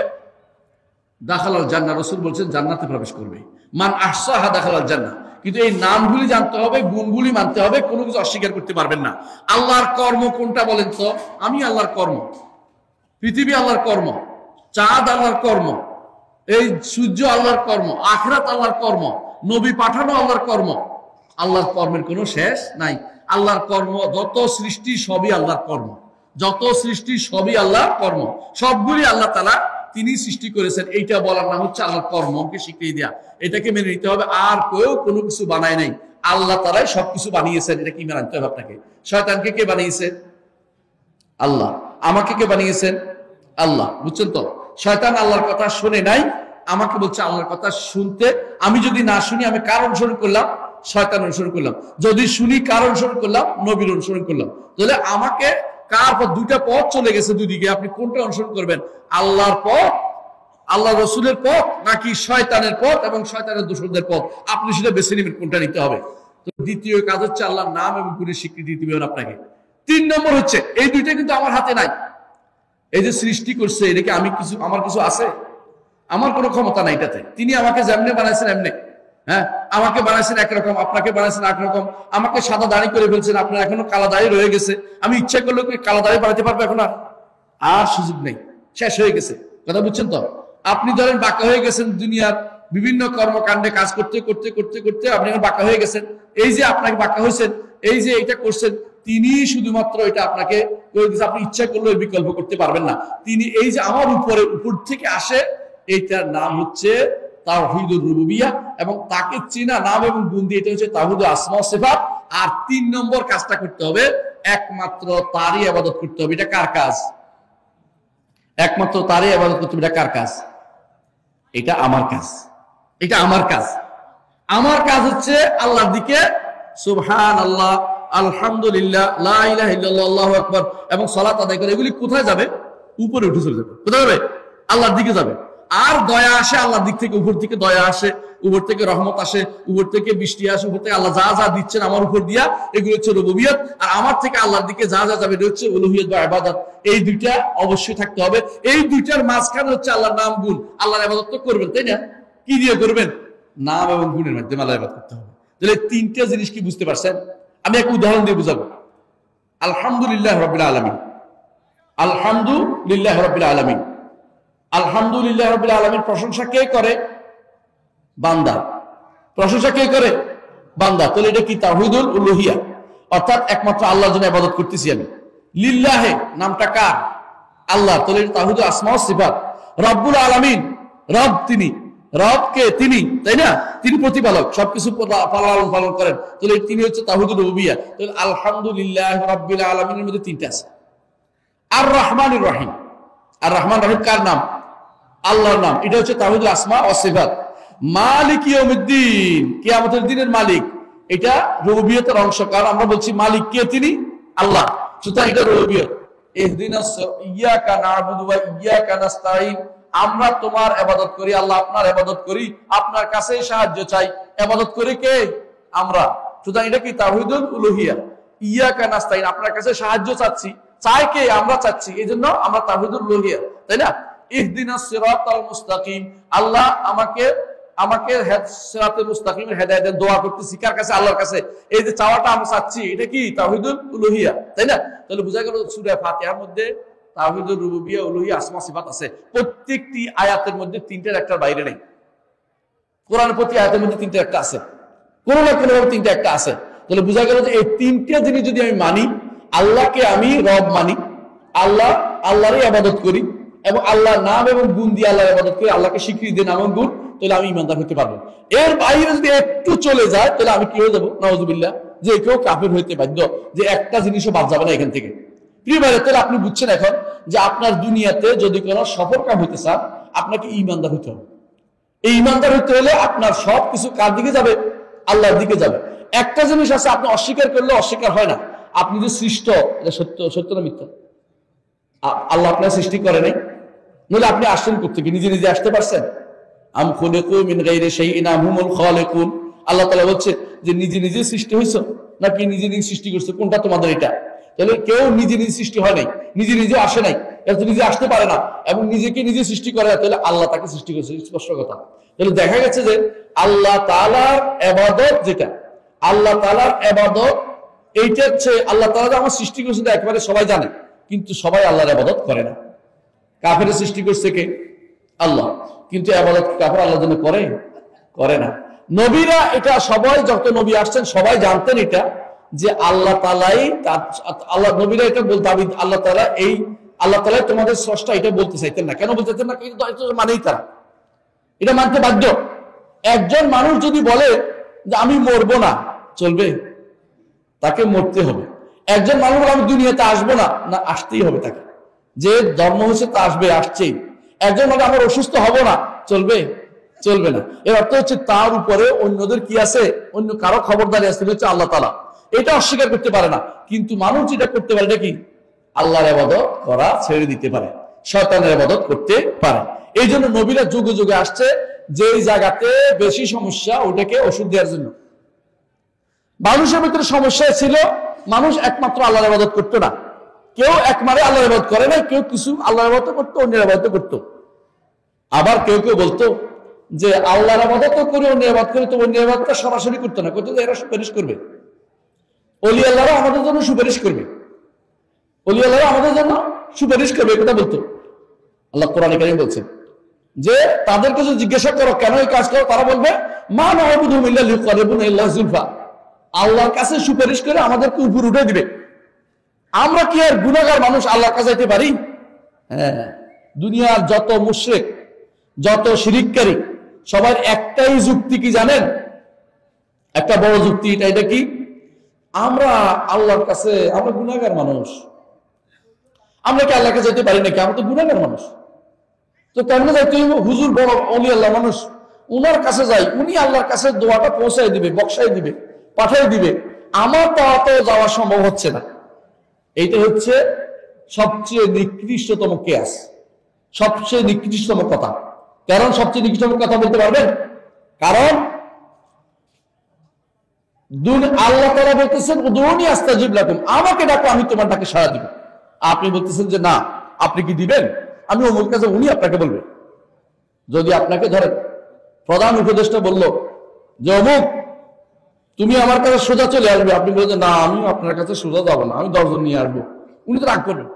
দাখালাল জান্নাহ, রাসূল বলছেন জান্নাতে প্রবেশ করবে। মান আহসাহা দাখালাল জান্নাহ। কিন্তু এই নামগুলি জানতে হবে, গুণগুলি মানতে হবে, কোনো কিছু অস্বীকার করতে পারবেন না। আল্লাহর কর্ম কোনটা বলেন তো? আমি আল্লাহর কর্ম, পৃথিবী আল্লাহর কর্ম, চাঁদ আল্লাহর কর্ম, এই সূর্য আল্লাহর কর্ম, আখিরাত আল্লাহর কর্ম, নবী পাঠানো আল্লাহর কর্ম। আল্লাহর কর্মের কোনো শেষ নাই। আল্লাহর কর্ম, যত সৃষ্টি সবই আল্লাহর কর্ম, যত সৃষ্টি সবই আল্লাহর কর্ম, সবগুলি আল্লাহ তাআলা তিনি সৃষ্টি করেছেন। এইটা বলার নাম হচ্ছে আল্লাহর কর্মকে স্বীকৃতি দেয়া। এটাকে মেনে নিতে হবে। আর কেউ কোনো কিছু বানায় নাই, আল্লাহ তাআলাই সবকিছু বানিয়েছেন। এটা কি মেনে নিতে হবে আপনাকে? শয়তানকে কে বানিয়েছে? আল্লাহ। আমাকে কে বানিয়েছেন? আল্লাহ। বুঝছেন তো? শয়তান আল্লাহর কথা শুনে নাই, আমাকে বলছে আল্লাহর কথা শুনতে। আমি যদি না শুনি, আমি কার অনুসরণ করলাম? শয়তান অনুসরণ করলাম। যদি শুনি, কার অনুসরণ করলাম? নবীর অনুসরণ করলাম। তাহলে আমাকে কার পথ? দুইটা পথ চলে গেছে দুদিকে, আপনি কোনটা অনুসরণ করবেন? আল্লাহর পথ, আল্লাহ রসুলের পথ, নাকি শয়তানের পথ এবং শয়তানের দোসরদের পথ? আপনি সেটা বেছে নেবেন কোনটা নিতে হবে। তো দ্বিতীয় কাজ হচ্ছে আল্লাহর নাম এবং গুণের স্বীকৃতি দিবেন আপনাকে। 3 নম্বর হচ্ছে, এই দুইটা কিন্তু আমার হাতে নাই। এই যে সৃষ্টি করছে, এটা কি আমি কিছু, আমার কিছু আছে? আমার কোনো ক্ষমতা নাই এটাতে। তিনি আমাকে যেমনে বানাইছেন এমনি। আমাকে বানাইছেন একরকম, আপনাকে বানাইছেন একরকম। আমাকে সাদা দাড়ি করে ফেলছেন, আপনার এখনো কালা দাড়ি রয়ে গেছে। আমি ইচ্ছা করলে কালা দাড়ি বানাতে পারবো এখন? আর সুযোগ নেই, শেষ হয়ে গেছে। কথা বুঝছেন তো? আপনি ধরেন বাঁকা হয়ে গেছেন, দুনিয়ার বিভিন্ন কর্মকাণ্ডে কাজ করতে করতে করতে করতে আপনি এখন বাঁকা হয়ে গেছেন। এই যে আপনাকে বাঁকা হয়েছেন, এই যে এটা করছেন, তিনি শুধুমাত্র এটা আপনাকে করে দিয়েছে। আপনি ইচ্ছা করলে বিকল্প করতে পারবেন না। তিনি এই যে আমার উপর থেকে আসে, এইটার নাম হচ্ছে তাওহীদুর রুবুবিয়্যাহ, এবং তাকে চেনা নাম এবং গুণ দিয়ে এটা হচ্ছে তাওহীদুল আসমা ওয়াস সিফাত। আর 3 নম্বর কাজটা করতে হবে, একমাত্র তারই ইবাদত করতে হবে। এটা কার কাজ? একমাত্র তারই ইবাদত করতে হবে। এটা কার কাজ? এটা আমার কাজ। এটা আমার কাজ। আমার কাজ হচ্ছে আল্লাহর দিকে সুবহানাল্লাহ আলহামদুলিল্লাহ, লা ইলাহা ইল্লাল্লাহ, আল্লাহু আকবার এবং সালাত আদায় করে, এগুলি কোথায় যাবে? উপরে উঠে চলে যাবে। কোথায় যাবে? আল্লাহর দিকে যাবে। আর দয়া আসে আল্লাহর দিক থেকে, উপর থেকে দয়া আসে, উপর থেকে রহমত আসে, উপর থেকে বৃষ্টি আসে, উপর থেকে আল্লাহ যা যা দিচ্ছেন আমার উপর দিয়া, এগুলো হচ্ছে রুবুবিয়ত। আর আমার থেকে আল্লাহর দিকে যা যা যাবে এটা হচ্ছে উলুহিয়ত বা ইবাদত। এই দুইটা অবশ্যই থাকতে হবে। এই দুইটার মাঝখানে হচ্ছে আল্লাহর নাম গুণ। আল্লাহর ইবাদত তো করবেন, তাই না? কি দিয়ে করবেন? নাম এবং গুণের মাধ্যমে আল্লাহর ইবাদত করতে হবে। তাহলে তিনটা জিনিস কি বুঝতে পারছেন? আমি একটা উদাহরণ দিয়ে বুঝাবো। আলহামদুলিল্লাহ রাব্বিল আলামিন, আলহামদুলিল্লাহ রাব্বিল আলামিন, আলহামদুলিল্লাহ রাব্বিল আলামিন প্রশংসা কে করে? বান্দা। প্রশংসা কে করে? বান্দা। তাহলে এটা কি? তাওহীদুল উলুহিয়া, অর্থাৎ একমাত্র আল্লাহর জন্য ইবাদত করতেছি আমি। লিল্লাহে নামটা কার? আল্লাহ। তাহলে এটা তাওহীদুল আসমা ওয়াস সিফাত। রব্বুল আলামিন, রব তিনি, রব কে? তিনি, তাই না? তিনি প্রতিপালক, সবকিছু পালন করেন। তাহলে তিনি হচ্ছে তাওহীদুল রুবুবিয়্যাহ। তাহলে আলহামদুলিল্লাহ রাব্বিল আলামিনের মধ্যে তিনটা আছে। আর রহমানির রহিম, আর রহমান রহিম কার নাম? আল্লাহর নাম। এটা হচ্ছে তাওহীদুল আসমা ওয়াস সিফাত। মালিক ইয়াউমিদ্দিন, কিয়ামতের দিনের মালিক, এটা রুবুবিয়তের অংশ। কারণ আমরা বলছি মালিক কে? তিনি, আল্লাহ। সুতরাং এটা রুবুবিয়ত। ইহদিনাস ইয়াকা না'বুদু ওয়া ইয়াকা নাস্তাঈন, আমরা তোমার ইবাদত করি, আল্লাহ আপনার ইবাদত করি, আপনার কাছেই সাহায্য চাই। ইবাদত করি কে? আমরা। সুতরাং এটা কি? তাওহীদুল উলুহিয়া। ইয়াকা নাস্তাঈন, আপনার কাছে সাহায্য চাচ্ছি। চাই কে? আমরা চাচ্ছি, এইজন্য আমরা তাওহীদুল উলুহিয়া, তাই না? ইহদিনাস সিরাতাল মুস্তাকিম, আল্লাহ আমাকে সিরাতুল মুস্তাকিমের হেদায়েতের দোয়া করতেছি। কার কাছে? আল্লাহর কাছে। এই যে চাওয়াটা আমরা চাচ্ছি, এটা কি? তাওহীদুল উলুহিয়া, তাই না? তাহলে বোঝা গেল সূরা ফাতিহার মধ্যে তাওহীদুল রুবুবিয়্যাহ, উলুহিয়া, আসমা সিফাত আছে। প্রত্যেকটি আয়াতের মধ্যে তিনটার একটার বাইরে নেই। কোরআনের প্রতি আয়াতের মধ্যে তিনটা একটা আছে, কোন না কোন ভাবে তিনটা একটা আছে। তাহলে বোঝা গেল যে এই তিনটা জিনিস যদি আমি মানি, আল্লাহকে আমি রব মানি, আল্লাহরই ইবাদত করি এবং আল্লাহর নাম এবং গুণ দিয়ে আল্লাহর ইবাদত করি, আল্লাহকে স্বীকৃতি দিয়ে নাম এবং গুণ, তাহলে আমি ইমানদার হতে পারবো। এর বাইরে যদি একটু চলে যায়, তাহলে আমি কি হয়ে যাবো? নাউযুবিল্লাহ, যে কেউ কাফির হইতে বাধ্য, যে একটা জিনিসও বাদ যাবে না এখান থেকে। প্রিয় ভাই, তাহলে আপনি বুঝছেন এখন যে আপনার দুনিয়াতে যদি কোনো সফল কাম হইতে চান, আপনাকে ইমানদার হতে হবে। এই ইমানদার হতে হলে আপনার সবকিছু কার দিকে যাবে? আল্লাহর দিকে যাবে। একটা জিনিস আছে, আপনি অস্বীকার করলে অস্বীকার হয় না। আপনি যে সৃষ্ট, এটা সত্য না মিথ্যা? আল্লাহ আপনার সৃষ্টি করে নাই, নইলে আপনি আসছেন কোত্থেকে? নিজে নিজে আসতে পারছেন? আম খুলিকু মিন গায়রি শাইইন আম হুমুল খালিকুন। আল্লাহ তাআলা বলছে যে নিজে নিজে সৃষ্টি হইছো নাকি নিজে নিজে সৃষ্টি করছো? কোনটা তোমাদের? এটা। তাহলে কেউ নিজে নিজে সৃষ্টি হয় নাই, নিজে নিজে আসে নাই, এত নিজে আসতে পারে না এবং নিজেকে নিজে সৃষ্টি করে না, তাহলে আল্লাহ তাকে সৃষ্টি করেছে। স্পষ্ট কথা। তাহলে দেখা গেছে যে আল্লাহ তাআলার ইবাদত, যেটা আল্লাহ তাআলার ইবাদত, এইটা হচ্ছে আল্লাহ তাআলা যে আমার সৃষ্টি করেছে একেবারে সবাই জানে, কিন্তু সবাই আল্লাহর ইবাদত করে না। কাফের সৃষ্টি করছে কে? আল্লাহ। কিন্তু ইবাদত কাফের আল্লাহর জন্য করে না। নবীরা এটা সবাই, যত নবী আসছেন সবাই জানতেন এটা, যে আল্লাহ তাআলাই, আল্লাহ নবীরা এটা বলতে, আল্লাহ তাআলাই তোমাদের স্রষ্টা, এটা বলতে চাইতেন না। কেন বলতে চাইতেন না? কিন্তু মানেই তারা এটা মানতে বাধ্য। একজন মানুষ যদি বলে যে আমি মরবো না, চলবে? তাকে মরতে হবে। একজন মানুষ বলে আমি দুনিয়াতে আসবো না, না আসতেই হবে তাকে। যে ধর্ম হচ্ছে তা আসবে, আসছেই। একজন মানে আমার অসুস্থ হব না, চলবে? চলবে না। এর অর্থ হচ্ছে তার উপরে অন্যদের কি আছে? অন্য কারো খবরদারি আছে, হচ্ছে আল্লাহ তাআলা। এটা অস্বীকার করতে পারে না। কিন্তু মানুষ যেটা করতে পারে, এটা কি? আল্লাহর ইবাদত করা ছেড়ে দিতে পারে, শয়তানের ইবাদত করতে পারে। এই জন্য নবীরা যুগে যুগে আসছে, যেই জায়গাতে বেশি সমস্যা ওটাকে ওষুধ দেওয়ার জন্য। মানুষের ভিতরে সমস্যা ছিল, মানুষ একমাত্র আল্লাহর ইবাদত করতো না। কেউ একবারে আল্লাহর ইবাদত করে না, কেউ কিছু আল্লাহর ইবাদত করতো, অন্যের ইবাদত করতো। আবার কেউ কেউ বলতো যে আল্লাহর ইবাদত করে অন্যের ইবাদত করে, তো অন্যের ইবাদতটা সরাসরি করতো না, করতো এরা সুপারিশ করবে, ওলি আল্লাহরা আমাদের জন্য সুপারিশ করবে, ওলি আল্লাহরা আমাদের জন্য সুপারিশ করবে, কথা বলতো। আল্লাহ কোরআনে কারীমে বলছেন যে তাদেরকে যদি জিজ্ঞাসা করো কেন এই কাজ করো, তারা বলবে মা না'বুদুহুম ইল্লা লিয়ুকাররিবুনা ইলাইহি যুলফা, আল্লাহর কাছে সুপারিশ করে আমাদেরকে উপর উঠে দিবে। আমরা কি আর গুনাহগার মানুষ আল্লাহর কাছে যেতে পারি? হ্যাঁ, দুনিয়ার যত মুশরিক, যত শিরিককারী, সবার একটাই যুক্তি কি জানেন? একটা বড় যুক্তি, এটা কি? আমরা আল্লাহর কাছে, আমরা গুনাহগার মানুষ, আমরা কি আল্লাহর কাছে যেতে পারি নাকি? আমরা তো গুনাহগার মানুষ, তো কেমনে যাইতে হইব? হুজুর বড় ওলি আল্লাহ মানুষ, উনার কাছে যাই, উনি আল্লাহর কাছে দোয়াটা পৌঁছাই দিবে, বক্সাই দিবে, পাঠাই দিবে। আমার তাতে যাওয়া সম্ভব হচ্ছে না। এইটা হচ্ছে সবচেয়ে নিকৃষ্টতম কেয়াস, সবচেয়ে নিকৃষ্টতম কথা। কারণ সবচেয়ে নিকৃষ্টতম কথা বলতে পারবেন, কারণ আল্লাহ তাআলা বলতেছেন উদউনি আস্তাজিব লাকুম, আমাকে ডাকো আমি তোমার ডাকে সাড়া দিব। আপনি বলতেছেন যে না, আপনি কি দিবেন? আমি অমুক কাছে, উনি আপনাকে বলবে। যদি আপনাকে ধরেন প্রধান উপদেষ্টা বলল যে অমুক তুমি আমার কাছে সোজা চলে আসবে, আপনি বলছেন না আমি আপনার কাছে সোজা যাবো না, আমি 10 জন নিয়ে আসবো, উনি তো রাগ করবেন।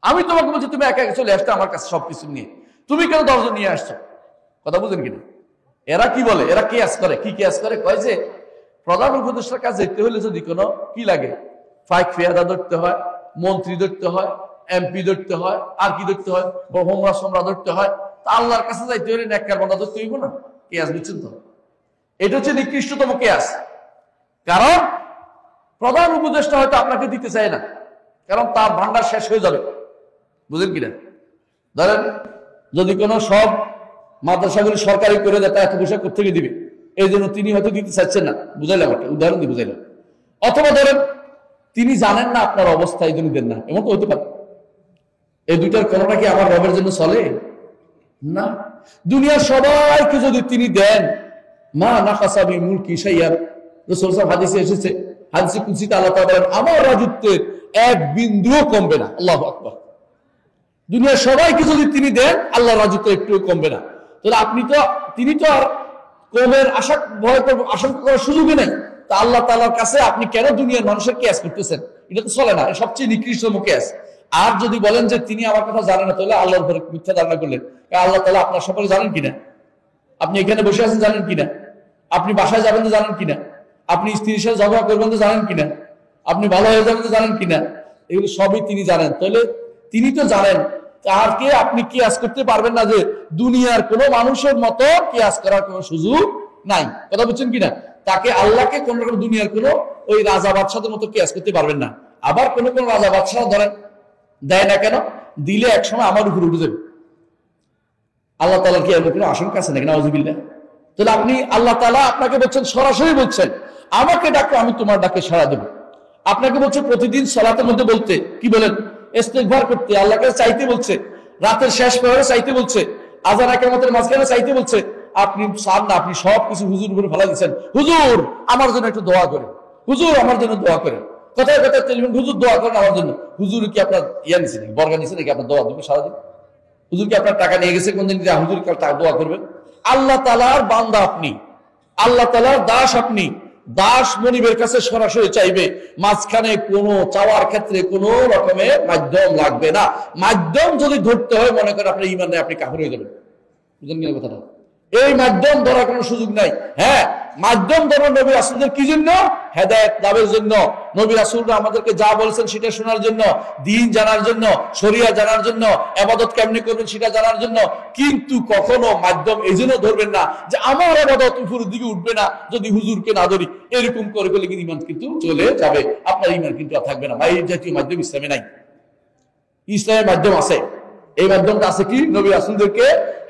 আমি তোমাকে বলছি তুমি একা একা চলে আসতে আমার কাছে সবকিছু নিয়ে, তুমি কেন 10 জন নিয়ে আসছো? কথা বুঝেন কিনা? এরা কি বলে, এরা কেয়াস করে। কি কেয়াস করে? কয় যে প্রধান উপদেষ্টার কাছে যেতে হলে যদি কোনো কি লাগে, ফাইক ফেয়াদা ধরতে হয়, মন্ত্রী ধরতে হয়, এমপি ধরতে হয়, আর কি ধরতে হয়, হোমরা সোমরা ধরতে হয়। তা আল্লাহর কাছে যাইতে হলে নেককার বান্দা ধরতে হইব না? কেয়াস বুঝছেন তো? এটা হচ্ছে নিকৃষ্টতম কেয়াস। কারণ প্রধান উপদেষ্টা হয়তো আপনাকে দিতে চায় না, কারণ তার ভান্ডার শেষ হয়ে যাবে। বুঝেন কিনা? ধরেন যদি কোনো সব মাদ্রাসাগুলি সরকারি করে দেয়, তা এত পয়সা কোথেকে দিবে? এই জন্য তিনি হয়তো দিতে চাচ্ছেন না। বুঝাইলাম, একটা উদাহরণ দিয়ে বুঝাইলাম। অথবা ধরেন তিনি জানেন না আপনার অবস্থা, এই জন্য দেন না, এমন তো হতে পারে। এই দুইটার কোনোটা কি আমার রবের জন্য চলে না? দুনিয়ার সবাইকে যদি তিনি দেন, মা নাকাসা বি মুলকি শাইআন, রাসূল সাল্লাল্লাহু হাদিসে এসেছে, হাদিসে কুদসিতে আল্লাহ তাআলা বলেন আমার রাজত্বের এক বিন্দুও কমবে না। আল্লাহু আকবার। দুনিয়ার সবাইকে যদি তিনি দেন, আল্লাহর রাজত্ব একটুও কমবে না। তাহলে তিনি তো আর কমের আশঙ্কা করার সুযোগই নাই। তা আল্লাহ তাআলার কাছে আপনি কেন দুনিয়ার মানুষের কেয়াস করতেছেন? এটা তো চলে না, সবচেয়ে নিকৃষ্টতম কেয়াস। আর যদি বলেন যে তিনি আমার কথা জানেন না, তাহলে আল্লাহর উপরে মিথ্যা ধারণা করলেন। আল্লাহ তাআলা আপনার সম্পর্কে জানেন কিনা? আপনি এখানে বসে আছেন জানেন কিনা? আপনি বাসায় যাবেন তো জানেন কিনা? আপনি স্ত্রীর সাথে ঝগড়া করবেন তো জানেন কিনা? আপনি ভালো হয়ে যাবেন তো জানেন কিনা? এগুলো সবই তিনি জানেন। তাহলে তিনি তো জানেন, তারকে আপনি কিয়াস করতে পারবেন না যে দুনিয়ার কোনো মানুষের মতো কিয়াস করার কোনো সুযোগ নাই। কথা বুঝছেন কিনা? তাকে আল্লাহকে কোন রকম দুনিয়ার কোনো ওই রাজা বাদশাদের মতো কিয়াস করতে পারবেন না। আবার কোন কোন রাজা বাদশাহ ধরেন দেয় না কেন? দিলে একসময় আমার উপর উঠে যাবে। আল্লাহ তাআলার কি এমন কোনো আশঙ্কা আছে নাকি? নাউযুবিল্লাহ। তাহলে আপনি আল্লাহ তাআলা আপনাকে বলছেন, সরাসরি বলছেন আমাকে ডাকো আমি তোমার ডাকে সাড়া দেব। আপনাকে বলছে প্রতিদিন সালাতের মধ্যে বলতে, কি বলেন, ইস্তিগফার করতে, আল্লাহকে চাইতে বলছে, রাতের শেষ প্রহরে চাইতে বলছে, আযান ইকামতের মাঝখানে চাইতে বলছে। আপনি চান না, আপনি সবকিছু হুজুর উপরে ফেলা দিচ্ছেন। হুজুর আমার জন্য একটু দোয়া করেন, হুজুর আমার জন্য দোয়া করেন, কথায় কথায় টেলিফোন, হুজুর দোয়া করেন আমার জন্য। হুজুর কি আপনার ইয়া নিছে নাকি, বর্গা নিছে নাকি আপনার দোয়া দিবে সারাদিন? হুজুর কি আপনার টাকা নিয়ে গেছে কোনদিন যে হুজুর দোয়া করবেন? আল্লাহ তাআলার বান্দা আপনি, আল্লাহ তাআলার দাস আপনি। দাস মনিবের কাছে সরাসরি চাইবে, মাঝখানে কোনো চাওয়ার ক্ষেত্রে কোনো রকমের মাধ্যম লাগবে না। মাধ্যম যদি ধরতে হয়, মনে করেন আপনার ঈমান নেই, আপনি কাফের হয়ে যাবেন। বুঝলেন কিনা কথাটা? এই মাধ্যম ধরার কোনো সুযোগ নাই। হ্যাঁ, মাধ্যম ধরো নবী রাসূলদের কি জন্য? হেদায়েত লাভের জন্য। নবী রাসূলরা আমাদেরকে যা বলছেন সেটা শোনার জন্য, দ্বীন জানার জন্য, শরিয়া জানার জন্য, ইবাদত কেমনে করবেন সেটা জানার জন্য। কিন্তু কখনো মাধ্যম এই জন্য ধরবেন না যে আমার ইবাদত উপরের দিকে উঠবে না যদি হুজুরকে না ধরি। এরকম করে গেলে কিন্তু ঈমান কিন্তু চলে যাবে, আপনার ঈমান কিন্তু আর থাকবে না। ভাই, এই জাতীয় মাধ্যম ইসলামে নাই। ইসলামের মাধ্যম আছে। এই মাধ্যমটা আছে কি? নবী রাসূলদেরকে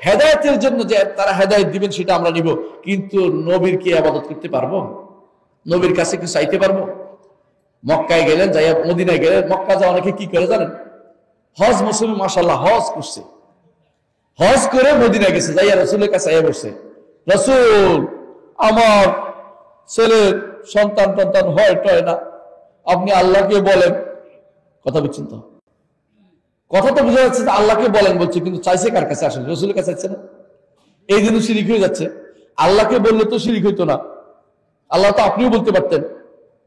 হেদায়েতের জন্য, যে তারা হেদায়েত দিবেন সেটা আমরা নিব। কিন্তু নবীর কি ইবাদত করতে পারবো? নবীর কাছে কি চাইতে পারবো? মক্কায় গেলেন, যাইয়া মদিনায় গেলেন। মক্কা যা অনেকে কি করে জানেন? হজ মুসলিম মাশাআল্লাহ হজ করছে, হজ করে মদিনায় গেছে, যাইয়া রাসূলের কাছে আইয়া বসে, রাসূল আমার ছেলের সন্তান হয় না, আপনি আল্লাহকে বলেন। কথা বুঝছেন তো? কথা তো বোঝা যাচ্ছে আল্লাহকে বলেন বলছে, কিন্তু চাইছে কার কাছে? আসলে রাসূলের কাছে চাইছে না। এই জন্য শিরিক হয়ে যাচ্ছে। আল্লাহকে বললে তো শিরিক হইতো না। আল্লাহ তো আপনিও বলতে পারতেন,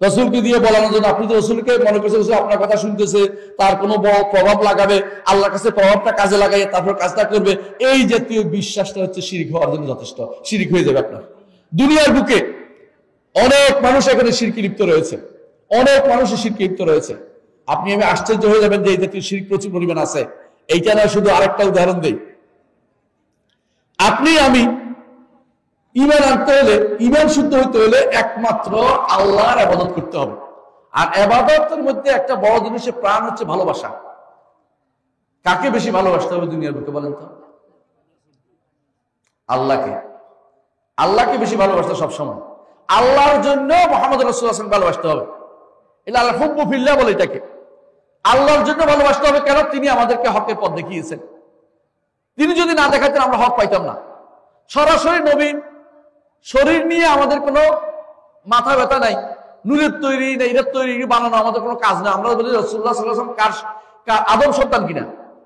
রাসূলকে দিয়ে বলানোর জন্য। আপনি তো রাসূলকে মনে করছেন আপনার কথা শুনতেছে, তার কোনো প্রভাব লাগাবে, আল্লাহর কাছে প্রভাবটা কাজে লাগাই তারপর কাজটা করবে। এই জাতীয় বিশ্বাসটা হচ্ছে শিরিক হওয়ার জন্য যথেষ্ট। শিরিক হয়ে যাবে আপনার। দুনিয়ার বুকে অনেক মানুষ এখানে শিরকে লিপ্ত রয়েছে, অনেক মানুষ শিরকে লিপ্ত রয়েছে। আপনি আমি আশ্চর্য হয়ে যাবেন যে এই জাতীয় শিরক প্রচুর পরিমাণ আছে। এইটা না, শুধু আরেকটা উদাহরণ দেই। আপনি আমি ঈমান আনতে হলে, ঈমান শুদ্ধ হইতে হলে একমাত্র আল্লাহর ইবাদত করতে হবে। আর ইবাদতের মধ্যে একটা বড় জিনিসের প্রাণ হচ্ছে ভালোবাসা। কাকে বেশি ভালোবাসতে হবে দুনিয়ার বুকে বলেন তো? আল্লাহকে। আল্লাহকে বেশি ভালোবাসতে সবসময়। আল্লাহর জন্য মুহাম্মদ রাসূলুল্লাহ সাল্লাল্লাহু আলাইহি ওয়াসাল্লাম ভালোবাসতে হবে। এটা আল হুব্বু ফিল্লাহ বলে এটাকে। আল্লাহর জন্য ভালোবাসতে হবে কেন? তিনি আমাদেরকে হকের পথ দেখিয়েছেন। তিনি যদি না দেখাতেন আমরা হক পাইতাম না। সরাসরি নবীন শরীর নিয়ে আমাদের কোনো মাথা ব্যথা নাই, নুরের তৈরি না এর তৈরি বানানো আমাদের কোনো কাজ না। আমরা বলি রাসূলুল্লাহ সাল্লাল্লাহু আলাইহি ওয়াসাল্লাম আদম সন্তান কিনা,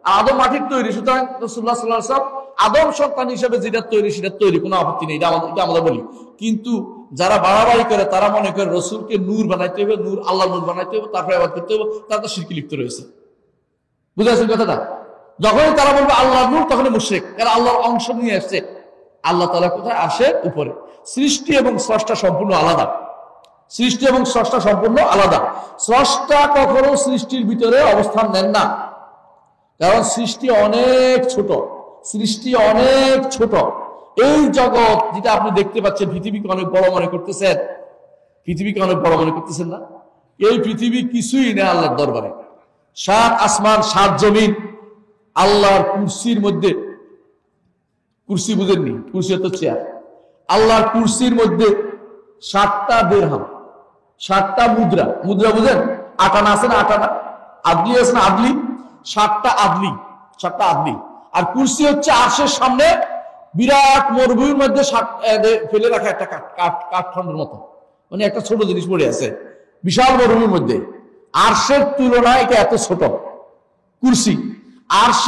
আর আদম মাটির তৈরি, সুতরাং রাসূলুল্লাহ সাল্লাল্লাহু আলাইহি ওয়াসাল্লাম আদম সন্তান হিসেবে যেটা তৈরি সেটা তৈরি, কোনো আপত্তি নেই, এটা আমরা বলি। কিন্তু যারা বাড়াবাড়ি করে তারা মনে করে রসুলকে নূর বানাইতে হবে, নূর আল্লাহ নূর বানাইতে হবে, তারপরে ইবাদত করতে হবে, তারা তো শিরকে লিপ্ত রয়েছে। বুঝতে পারছেন কথাটা? যখনই তারা বলবে আল্লাহ নূর তখনই মুশরিক, কারণ আল্লাহর অংশ নিয়ে আসছে। আল্লাহ তাআলা কোথায়? আরশের উপরে। সৃষ্টি এবং স্রষ্টা সম্পূর্ণ আলাদা। সৃষ্টি এবং স্রষ্টা সম্পূর্ণ আলাদা। স্রষ্টা কখনো সৃষ্টির ভিতরে অবস্থান নেন না, কারণ সৃষ্টি অনেক ছোট, সৃষ্টি অনেক ছোট। এই জগৎ যেটা আপনি দেখতে পাচ্ছেন, পৃথিবীকে অনেক বড় মনে করতেছেন, পৃথিবীকে অনেক বড় মনে করতেছেন না? এই পৃথিবী কিছুই না আল্লাহর দরবারে। 7 আসমান 7 জমিন আল্লাহর কুরসির মধ্যে। কুরসি বুঝেননি? কুরসি হচ্ছে চেয়ার। আল্লাহর কুরসির মধ্যে 7টা দিরহাম, 7টা মুদ্রা। মুদ্রা বুঝেন? আটানা আছে না, আটানা, আদলি আছে না, আদলি, 7টা আদলি, 7টা আদলি। আর কুরসি হচ্ছে আরশের সামনে বিরাট মরুভূমির মধ্যে ফেলে রাখা একটা কাঠখন্ডের মতো, মানে একটা ছোট জিনিস পড়ে আছে বিশাল মরুভূমির মধ্যে। আরশের তুলনায় এটা এত ছোট কুরসি। আরশ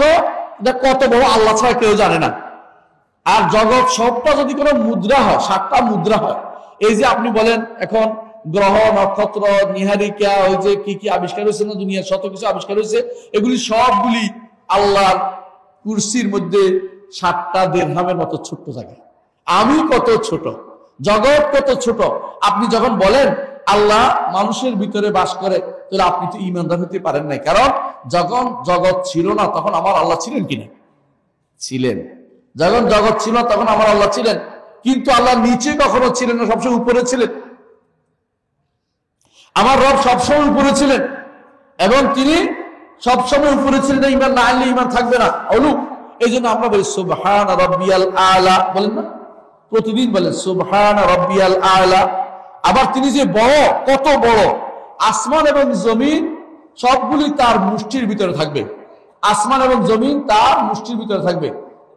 এটা কত বড় আল্লাহ ছাড়া কেউ জানে না। আর জগৎ সবটা যদি কোনো মুদ্রা হয়, 7টা মুদ্রা হয়, এই যে আপনি বলেন এখন গ্রহ নক্ষত্র নিহারিকা, ওই যে কি কি আবিষ্কার হয়েছে না, দুনিয়ার শত কিছু আবিষ্কার হয়েছে, এগুলি সবগুলি আল্লাহর কুরসির মধ্যে 7টা দিরহামের মতো ছোট্ট জায়গায়। আমি কত ছোট, জগৎ কত ছোট। আপনি যখন বলেন আল্লাহ মানুষের ভিতরে বাস করে, তাহলে আপনি তো ঈমানদার হতে পারেন নাই। কারণ যখন জগৎ ছিল না তখন আমার আল্লাহ ছিলেন কিনা? ছিলেন। যখন জগৎ ছিল তখন আমার আল্লাহ ছিলেন, কিন্তু আল্লাহ নিচে কখনো ছিলেন না, সবসময় উপরে ছিলেন। আমার রব সবসময় উপরে ছিলেন এবং তিনি সবসময় উপরে ছিলেন। ঈমান না আনলে ঈমান থাকবে না, অলুক। এই জন্য আমরা বলি সুবহান রাব্বিয়াল আলা, বলেন না? প্রতিদিন বলেন সুবহান রাব্বিয়াল আলা। আবার তিনি যে বড়, কত বড়, আসমান এবং জমিন সবগুলি তার মুষ্টির ভিতরে থাকবে। আসমান এবং জমিন তার মুষ্টির ভিতরে থাকবে।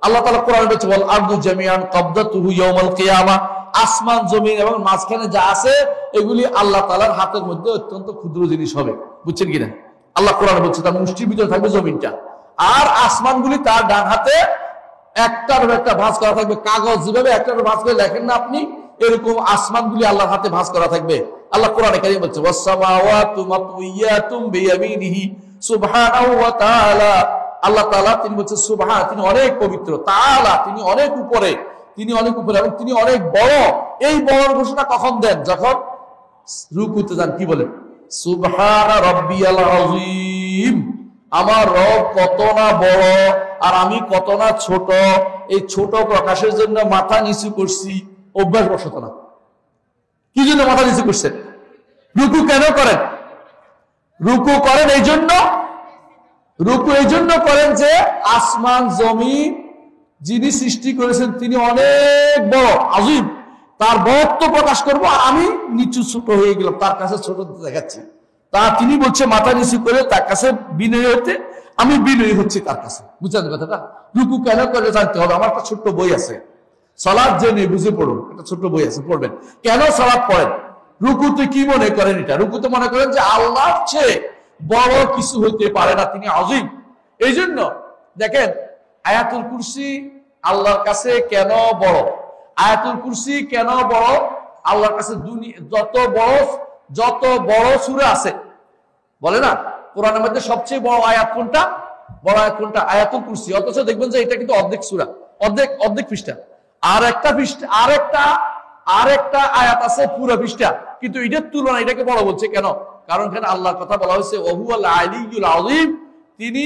আল্লাহ তাআলা কোরআনে বলেছে ওয়াল আরদু জামিআন ক্বাবদাতুহু ইয়াওমাল কিয়ামা। আসমান জমিন এবং মাঝখানে যা আছে এগুলি আল্লাহ তাআলার হাতের মধ্যে অত্যন্ত ক্ষুদ্র জিনিস হবে। বুঝছেন কিনা? আল্লাহ কোরআনে বলছে তার মুষ্টির ভিতরে থাকবে জমিনটা, আর আসমানগুলি তার ডান হাতে একটার একটা ভাঁজ করা থাকবে। কাগজ যেভাবে একটার ভাঁজ করে লেখেন না আপনি, এরকম আসমানগুলি আল্লাহর হাতে ভাঁজ করা থাকবে। আল্লাহ কোরআনে কারীম বলছে ওয়াস সামাওয়াতু মাতউইয়াতুম বিয়ামিনিহি সুবহানাহু ওয়া তাআলা। আল্লাহ তাআলা তিনি বলছে সুবহান, তিনি অনেক পবিত্র, তাআলা তিনি অনেক উপরে, তিনি অনেক উপরে এবং তিনি অনেক বড়। এই বড় ঘোষণা কখন দেন? যখন রুকুতে যান। কি বলেন? সুবহানা রাব্বিয়াল আযীম। আমার রব কত না বড় আর আমি কত না ছোট। এই ছোট প্রকাশের জন্য মাথা নিচু করছি, অভ্যাস বশত না। কি জন্য মাথা নিচু করছেন? রুকু কেন করেন? রুকু করেন এই জন্য, রুকু এই জন্য করেন যে আসমান জমিন যিনি সৃষ্টি করেছেন তিনি অনেক বড়, আযীম, তার বড়ত্ব প্রকাশ করব, আর আমি নিচু ছোট হয়ে গেলাম, তার কাছে ছোট দেখাচ্ছি। তা তিনি বলছে মাথা নিচু করে তার কাছে বিনয়ী হতে, আমি বিনয়ী হচ্ছি তার কাছে। বুঝছেন কথাটা? রুকু কেন করে জানতে হবে। আমার একটা ছোট্ট বই আছে, সালাত জেনে বুঝে পড়ুন, একটা ছোট্ট বই আছে, পড়বেন। কেন সালাত পড়েন? রুকুতে কি মনে করেন? এটা রুকুতে মনে করেন যে আল্লাহর চেয়ে বড় কিছু হইতে পারে না, তিনি আযীম। এই জন্য দেখেন আয়াতুল কুরসি আল্লাহর কাছে কেন বড়। আয়াতুল কুরসি কেন বড়? আল্লাহর কাছে যত বড় সূরা আছে, বলে না কোরআনের মধ্যে সবচেয়ে বড় আয়াত কোনটা? বড় আয়াত কোনটা? আয়াতুল কুরসি। অথচ দেখবেন যে এটা কিন্তু অর্ধেক সূরা, অর্ধেক পৃষ্ঠা। আর একটা পৃষ্ঠা, আরেকটা আয়াত আছে পুরো পৃষ্ঠা, কিন্তু এটার তুলনায় এটাকে বড় বলছে কেন? কারণ এখানে আল্লাহর কথা বলা হয়েছে ওয়াহুয়াল আলিয়্যুল আযীম, তিনি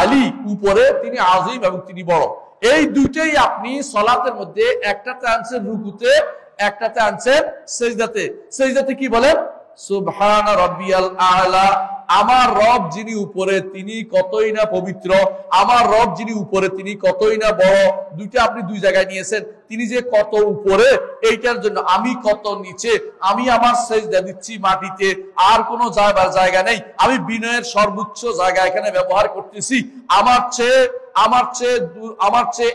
আলী উপরে, তিনি আযীম এবং তিনি বড়। এই দুইটাই আপনি সালাতের মধ্যে একটাতে আনছেন রুকুতে, একটাতে আনছেন সিজদাতে। সিজদাতে কি বলেন? সুবহানা রাব্বিয়াল আ'লা। আমার রব যিনি উপরে তিনি কতই না পবিত্র, আমার রব যিনি উপরে তিনি কতই না বড়। দুইটা আপনি দুই জায়গায় নিয়েছেন। তিনি যে কত উপরে এইটার জন্য আমি কত নিচে, আমি আমার সেজদা দিচ্ছি মাটিতে, আর কোনো জায়গা নেই। আমি বিনয়ের সর্বোচ্চ জায়গা এখানে ব্যবহার করতেছি। আমার চেয়ে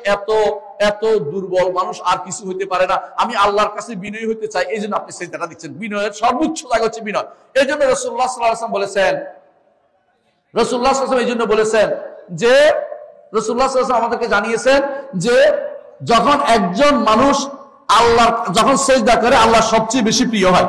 এত দুর্বল মানুষ আর কিছু হইতে পারে না। আমি আল্লাহর কাছে বিনয়ী হইতে চাই, এই জন্য আপনি সেজদাটা দিচ্ছেন। বিনয়ের সর্বোচ্চ জায়গা হচ্ছে বিনয়। এই জন্য রাসূলুল্লাহ সাল্লাল্লাহু আলাইহি ওয়াসাল্লাম বলেছেন, রাসূলুল্লাহ সাল্লাল্লাহু আলাইহি ওয়াসাল্লাম এই জন্য বলেছেন যে রাসূলুল্লাহ সাল্লাল্লাহু আলাইহি ওয়াসাল্লাম আমাদেরকে জানিয়েছেন যে যখন একজন মানুষ আল্লাহর যখন সেজদা করে আল্লাহ সবচেয়ে বেশি প্রিয় হয়।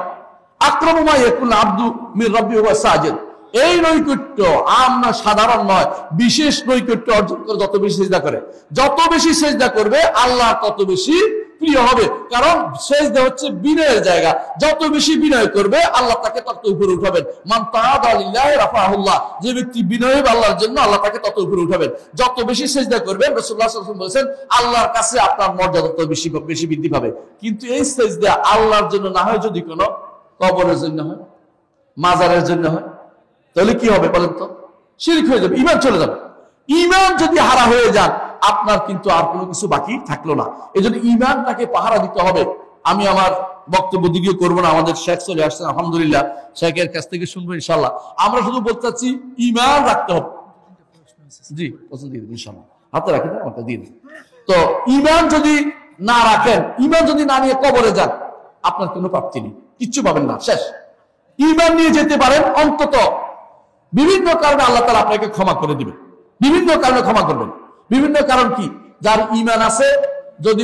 আকরামু মা ইয়াকুনু আবদু মির রাব্বিহি ওয়া সাজিদ। এই নৈকট্য আমরা সাধারণ নয়, বিশেষ নৈকট্য অর্জন করে যত বেশি সেজদা করে, যত বেশি সেজদা করবে আল্লাহ তত বেশি প্রিয় হবে। কারণ সেজদা হচ্ছে বিনয়ের জায়গা। যত বেশি বিনয় করবে আল্লাহ তাকে তত উপরে উঠাবেন। মান তাআদা লিল্লাহি রাফাহুল্লাহ। যে ব্যক্তি বিনয়ী আল্লাহর জন্য আল্লাহ তাকে তত উপরে উঠাবেন। যত বেশি সেজদা করবেন রাসূলুল্লাহ সাল্লাল্লাহু আলাইহি ওয়াসাল্লাম বলেছেন আল্লাহর কাছে আপনার মর্যাদা তত বেশি বৃদ্ধি পাবে। কিন্তু এই সেজদা আল্লাহর জন্য না হয়, যদি কোনো কবরের জন্য হয়, মাজারের জন্য হয়, তাহলে কি হবে বলেন তো? শিরক হয়ে যাবে, ঈমান চলে যাবে। ঈমান যদি হারা হয়ে যান আপনার কিন্তু আর কোনো কিছু বাকি থাকলো না। এই জন্য ঈমানটাকে পাহারা দিতে হবে। আমি আমার বক্তব্য দীর্ঘ করবো না, আমাদের শেখ চলে আসছেন আলহামদুলিল্লাহ, শেখের কাছ থেকে শুনবো ইনশাল্লাহ। আমরা শুধু বলতে চাচ্ছি ঈমান রাখতে হবে। জি পছন্দ দিয়ে ইনশাল্লাহ, হাতে রাখেন, আমারটা দিয়ে দিন। তো ঈমান যদি না রাখেন, ঈমান যদি না নিয়ে কবরে যান আপনার কোনো প্রাপ্তি নেই, কিচ্ছু পাবেন না, শেষ। ঈমান নিয়ে যেতে পারেন, অন্তত বিভিন্ন কারণে আল্লাহ তাআলা আপনাকে ক্ষমা করে দিবেন, বিভিন্ন কারণে ক্ষমা করবেন। বিভিন্ন কারণ কি? যার ঈমান আছে, যদি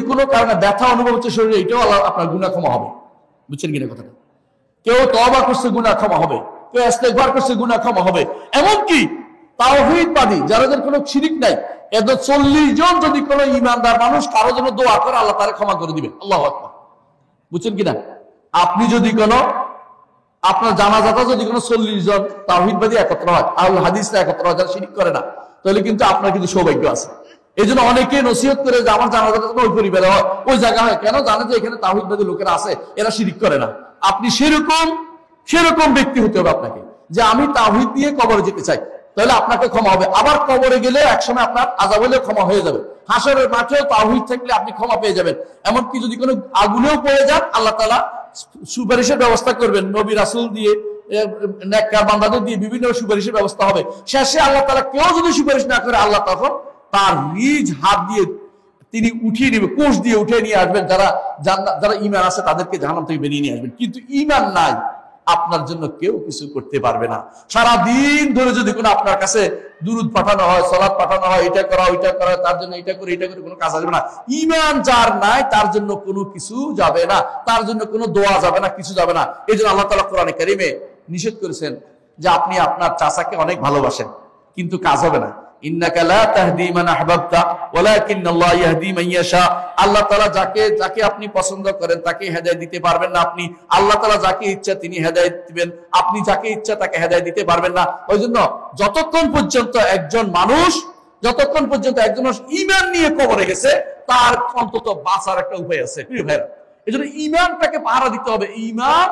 কোনো কারণে ব্যথা অনুভব হচ্ছে শরীরে, এটাও আল্লাহ আপনার গুনাহ ক্ষমা হবে। বুঝছেন কিনা কথাটা? কেউ তওবা করছে, গুনাহ ক্ষমা হবে। কেউ ইস্তেগফার করছে, গুনাহ ক্ষমা হবে। এমনকি তাওহীদবাদী যারা কোনো শিরক নাই, এদের 40 জন যদি কোনো ঈমানদার মানুষ কারো জন্য দোয়া করে আল্লাহ তাআলা ক্ষমা করে দিবেন। আল্লাহু আকবার। বুঝছেন কিনা? আপনি যদি আপনার জানাজাটা যদি কোনো 40 জন তাওহীদবাদী একত্র হয়, আহলে হাদিসরা একত্র হয়, যারা শিরক করে না, তাহলে কিন্তু আপনার কিন্তু সৌভাগ্য আছে। এই জন্য অনেকে নসিহত করে যে আমার জানাজাটা ওই পরিবারে হয়, ওই জায়গা হয়। কেন? জানে যে এখানে তাওহীদবাদী লোকেরা আছে, এরা শিরক করে না। আপনি সেরকম ব্যক্তি হতে হবে আপনাকে, যে আমি তাওহীদ দিয়ে কবরে যেতে চাই, তাহলে আপনাকে ক্ষমা হবে। আবার কবরে গেলে একসময় আপনার আযাব হলে ক্ষমা হয়ে যাবে। হাসরের মাঠেও তাওহীদ থাকলে আপনি ক্ষমা পেয়ে যাবেন। এমনকি যদি কোনো আগুনেও পড়ে যান আল্লাহ তাআলা সুপারিশের ব্যবস্থা করবেন, নবী রাসূল দিয়ে, নেককার বান্দাদের দিয়ে বিভিন্ন সুপারিশের ব্যবস্থা হবে। শেষে আল্লাহ তাআলা কেউ যদি সুপারিশ না করে, আল্লাহ তখন তার নিজ হাত দিয়ে তিনি উঠিয়ে নেবে, কোষ দিয়ে উঠিয়ে নিয়ে আসবেন। যারা ঈমান আছে তাদেরকে জাহান্নাম থেকে বেরিয়ে নিয়ে আসবেন। কিন্তু ঈমান নাই, আপনার জন্য কেউ কিছু করতে পারবে না। সারা দিন ধরে যদি কোনো আপনার কাছে দুরূদ পাঠানো হয়, সালাত পাঠানো হয়, এটা করা ওইটা করা, তার জন্য এটা করে কোনো কাজ আসবে না। ঈমান যার নাই তার জন্য কোনো কিছু যাবে না, তার জন্য কোনো দোয়া যাবে না, কিছু যাবে না। এই জন্য আল্লাহ তাআলা কোরআনে কারীমে নিষেধ করেছেন যে আপনি আপনার চাচাকে অনেক ভালোবাসেন, কিন্তু কাজ হবে না। ইন্নাকা লা তাহদি মান আহবাবতা ওয়ালাকিন্নাল্লাহ ইয়াহদি মান ইয়াশা। আল্লাহ তাআলা যাকে আপনি পছন্দ করেন তাকে হেদায়েত দিতে পারবেন না আপনি। আল্লাহ তাআলা যাকে ইচ্ছা তিনি হেদায়েত দিবেন, আপনি যাকে ইচ্ছা তাকে হেদায়েত দিতে পারবেন না। ওইজন্য যতক্ষণ পর্যন্ত একজন মানুষ ঈমান নিয়ে কবরে গেছে, তার অন্তত বাঁচার একটা উপায় আছে প্রিয় ভাইরা। এজন্য ঈমানটাকে পাহারা দিতে হবে। ঈমান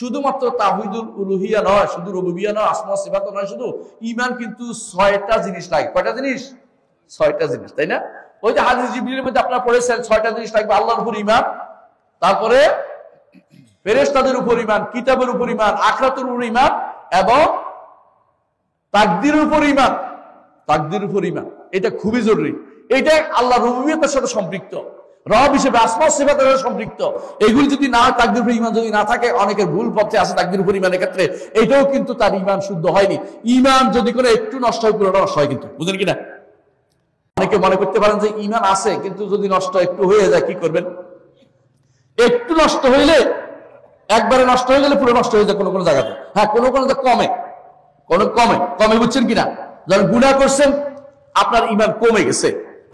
শুধুমাত্র তাওহীদুল উলুহিয়া নয়, শুধু রুবুবিয়্যাহ নয়, আসমা সিফাত নয়, শুধু ঈমান কিন্তু 6টা জিনিস লাগে। কয়টা জিনিস? 6টা জিনিস, তাই না? ওই যে হাদিস জিবরিলের মধ্যে আপনারা পড়েছেন 6টা জিনিস লাগবে। আল্লাহর উপর ঈমান, তারপরে ফেরেশতাদের উপর ঈমান, কিতাবের উপর ঈমান, আখিরাতের উপর ঈমান এবং তাকদীরের উপর ঈমান। তাকদীরের উপর ঈমান, এটা খুবই জরুরি। এটা আল্লাহর রুবুবিয়্যাতের সাথে সম্পৃক্ত, রব হিসেবে আসমা সিফাতের সাথে সম্পৃক্ত। এগুলি যদি না, তাকদীরের উপর ঈমান যদি না থাকে, অনেকের ভুল পথে আছে তাকদীরের উপর ঈমানের ক্ষেত্রে, এটাও কিন্তু তার ঈমান শুদ্ধ হয়নি। ঈমান যদি কোনো একটু নষ্ট হয়, পুরোটা নষ্ট হয় কিন্তু, বুঝলেন কিনা? অনেকে মনে করতে পারেন যে ঈমান আছে, কিন্তু যদি নষ্ট একটু হয়ে যায় কি করবেন? একটু নষ্ট হইলে, একবারে নষ্ট হয়ে গেলে পুরো নষ্ট হয়ে যায় কোনো জায়গাতে। হ্যাঁ, কোনো কমে, বুঝছেন কিনা? যখন গুনাহ করছেন আপনার ঈমান কমে গেছে,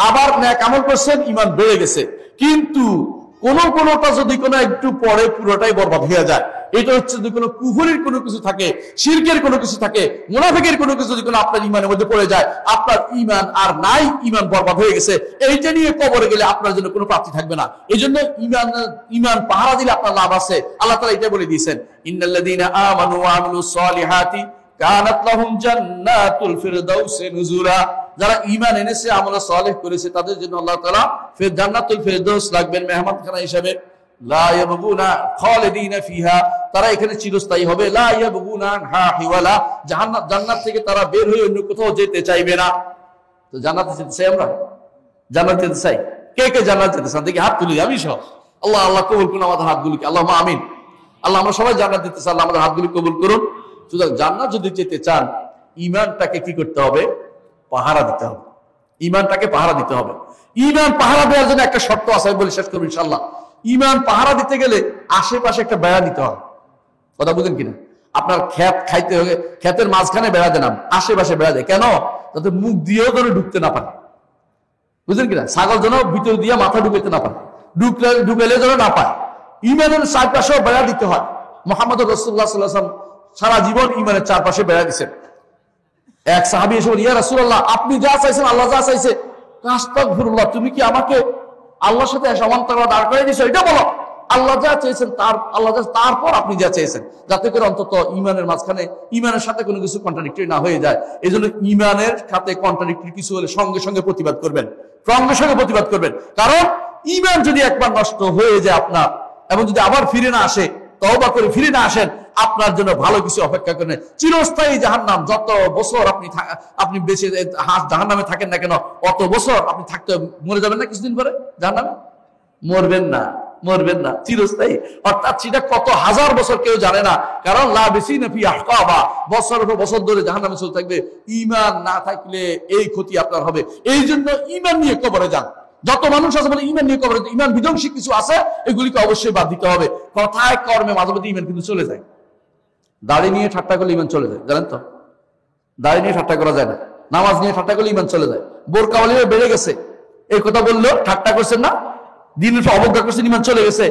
আবার নেক আমল করছেন ঈমান বেড়ে গেছে। কিন্তু কোনোটা যদি কোনো একটু পরে পুরোটাই বরবাদ হয়ে যায়, এটা হচ্ছে যদি কোনো কুফরির কোনো কিছু থাকে, শিরকের কোনো কিছু থাকে, মুনাফিকের কোনো কিছু যদি কোনো আপনার ইমানের মধ্যে পড়ে যায়, আপনার ইমান আর নাই, ইমান বরবাদ হয়ে গেছে। এইটা নিয়ে কবরে গেলে আপনার জন্য কোনো প্রাপ্তি থাকবে না। এই জন্য ইমান পাহারা দিলে আপনার লাভ আছে। আল্লাহ তাআলা এটা বলে দিয়েছেন, ইন্নাল্লাযীনা আমানু ওয়া আমিলুস সালিহাতি কানাত লাহুম জান্নাতুল ফিরদাউসি নুজুলা। যারা ঈমান এনেছে, আমল সালেহ করেছে, তাদের জন্য আল্লাহ তাআলা জান্নাতুল ফিরদাউস রাখবেন মেহমানখানা হিসেবে। লা ইয়াবগুনা খালিদিনা ফিহা, তারা এখানে চিরস্থায়ী হবে। লা ইয়াবগুনা আনহা হিওয়ালা, জান্নাত থেকে তারা বের হয়ে অন্য কোথাও যেতে চাইবে না। তো জান্নাতে যেতে চাই আমরা? জান্নাতে যেতে চাই? কে কে জান্নাত যেতে চান? দেখি হাত তুলি, আমি সব। আল্লাহ আল্লাহ কবুল করুন আমাদের হাতগুলিকে, আল্লাহুম্মা আমিন। আল্লাহ আমরা সবাই জান্নাত যেতে চাই, আল্লাহ আমাদের হাতগুলি কবুল করুন। সুতরাং জান্নাত যদি যেতে চান, ঈমানটাকে কি করতে হবে? পাহারা দিতে হবে। ঈমানটাকে পাহারা দিতে হবে। ঈমান পাহারা দেওয়ার জন্য একটা শর্ত আছে, আমি বলে শেষ করব ইনশাআল্লাহ। ঈমান পাহারা দিতে গেলে আশেপাশে একটা বেড়া দিতে হবে। কথা বুঝেন কিনা? আপনার ক্ষেত খাইতে হবে, ক্ষেতের মাঝখানে বেড়া দেন, আশেপাশে বেড়া দেয় কেন? যাতে মুখ দিয়েও যেন ঢুকতে না পারে। বুঝলেন কিনা? ছাগল যেন ভিতর দিয়ে মাথা ঢুকাইতে না পারে, ঢুকাইলে যেন না পায়। ঈমানের চারপাশেও বেড়া দিতে হয়। মুহাম্মদ রাসূলুল্লাহ সাল্লাল্লাহু আলাইহি ওয়াসাল্লাম সারা জীবন ঈমানের চারপাশে বেড়া দিয়েছেন। এক সাহাবী এসে বলেন, ইয়া রাসূলুল্লাহ, আপনি যা চাইছেন আল্লাহ যা চাইছে। আস্তাগফিরুল্লাহ, তুমি কি আমাকে আল্লাহর সাথে সমান্তরাল দাঁড় করে দিয়েছো? এটা বলো। আল্লাহ যা চেয়েছেন তারপর আপনি যা চেয়েছেন, যাতে করে অন্তত ঈমানের মাঝখানে ঈমানের সাথে কোনো কিছু কন্ট্রাডিক্টরি না হয়ে যায়। এই জন্য ঈমানের সাথে কন্ট্রাডিক্টরি কিছু হলে সঙ্গে সঙ্গে প্রতিবাদ করবেন, সঙ্গে সঙ্গে প্রতিবাদ করবেন। কারণ ঈমান যদি একবার নষ্ট হয়ে যায় আপনার, এবং যদি আবার ফিরে না আসে, তওবা করে ফিরে না আসেন, আপনার জন্য ভালো কিছু অপেক্ষা করেন। চিরস্থায়ী জাহান্নাম, যত বছর আপনি বেঁচে জাহান্নামে থাকেন না কেন, অত বছর আপনি থাকতে মরে যাবেন না কিছুদিন পরে জাহান্নামে? মরবেন না, মরবেন না, চিরস্থায়ী। অর্থাৎ সেটা কত হাজার বছর কেউ জানে না, কারণ লাবিসিনা ফি আহকাবা, বছর পর বছর ধরে জাহান্নামে চলতে থাকবে। ঈমান না থাকলে এই ক্ষতি আপনার হবে। এই জন্য ঈমান নিয়ে কবরে যান। যত মানুষ আছে বলে ঈমান নিয়ে কবরে, ঈমান বিধ্বংসী কিছু আছে, এগুলিকে অবশ্যই বাদ দিতে হবে। কথায় কর্মে মাঝে মধ্যে ঈমান কিন্তু চলে যায়। দাড়ি নিয়ে ঠাট্টা করলে ঈমান চলে যায়, জানেন তো? দাড়ি নিয়ে ঠাট্টা করা যায় না। নামাজ নিয়ে ঠাট্টা করলে ঈমান চলে যায়। বোরকাওয়ালিরা বেড়ে গেছে, এই কথা বললো, ঠাট্টা করছেন না, দিনের অবজ্ঞা করছেন, ঈমান চলে গেছে।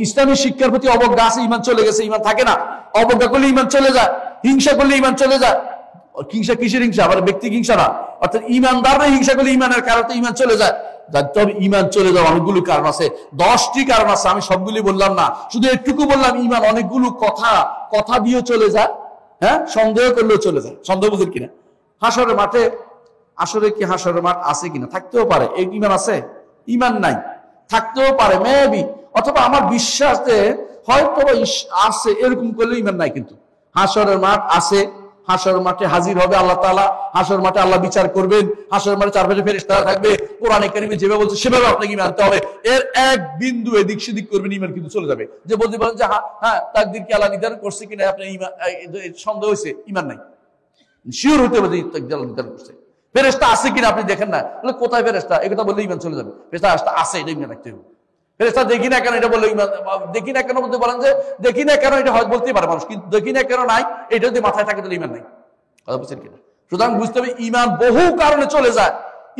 ইসলামী শিক্ষার প্রতি অবজ্ঞা আছে, ঈমান চলে গেছে, ঈমান থাকে না। অবজ্ঞা করলে ঈমান চলে যায়, হিংসা করলে ঈমান চলে যায়। হিংসা কিসের হিংসা? আবার ব্যক্তি হিংসা না, অর্থাৎ ঈমানদাররা হিংসা করলে ঈমানের কারণে ঈমান চলে যায়। তবে ঈমান চলে যাওয়া অনেকগুলো কারণ আছে, 10টি কারণ আছে, আমি সবগুলি বললাম না, শুধু একটুকু বললাম। ঈমান অনেকগুলো কথা দিয়েও চলে যায়, হ্যাঁ, সন্দেহ করলেও চলে যায়। সন্দেহ বুঝেন কিনা? হাসরের মাঠে, আসলে কি হাসরের মাঠ আছে কিনা? থাকতেও পারে, এই ঈমান আছে, ঈমান নাই, থাকতেও পারে মেবি, অথবা আমার বিশ্বাসে হয়তো আছে, এরকম করলে ঈমান নাই। কিন্তু হাসরের মাঠ আছে, হাসরের মাঠে হাজির হবে আল্লাহ তাআলা, হাসরের মাঠে আল্লাহ বিচার করবেন, হাসরের মাঠে চারপাশে ফেরেশতারা থাকবে। কোরআনে কারিমে যেভাবে বলছে সেভাবে আপনাকে ঈমান আনতে হবে। এর এক বিন্দু এদিক সেদিক করবেন, ঈমান কিন্তু চলে যাবে। যে বলতে পারেন যে হ্যাঁ তাকদীর কি আল্লাহ নির্ধারণ করছে কিনা, আপনার ঈমান সন্দেহ হয়েছে, ঈমান নাই, শিওর হতে হবে যে তাকদীর আল্লাহ নির্ধারণ করছে। ফেরেশতা আছে কিনা আপনি দেখেন না, বলে কোথায় ফেরেশতা, এই কথা বললে ঈমান চলে যাবে। ফেরেশতা আছে, এটা ঈমান রাখতে হবে। ফেরেশতা দেখি না কেন, এটা বললে ঈমান, দেখি না কেন বলতে পারেন যে দেখি না কেন, এটা হয় বলতেই পারে মানুষ, কিন্তু দেখি না কেন নাই, এটা যদি মাথায় থাকে তাহলে ঈমান নাই। কথা বুঝছেন কিনা? সুতরাং বুঝতে হবে ঈমান বহু কারণে চলে যায়।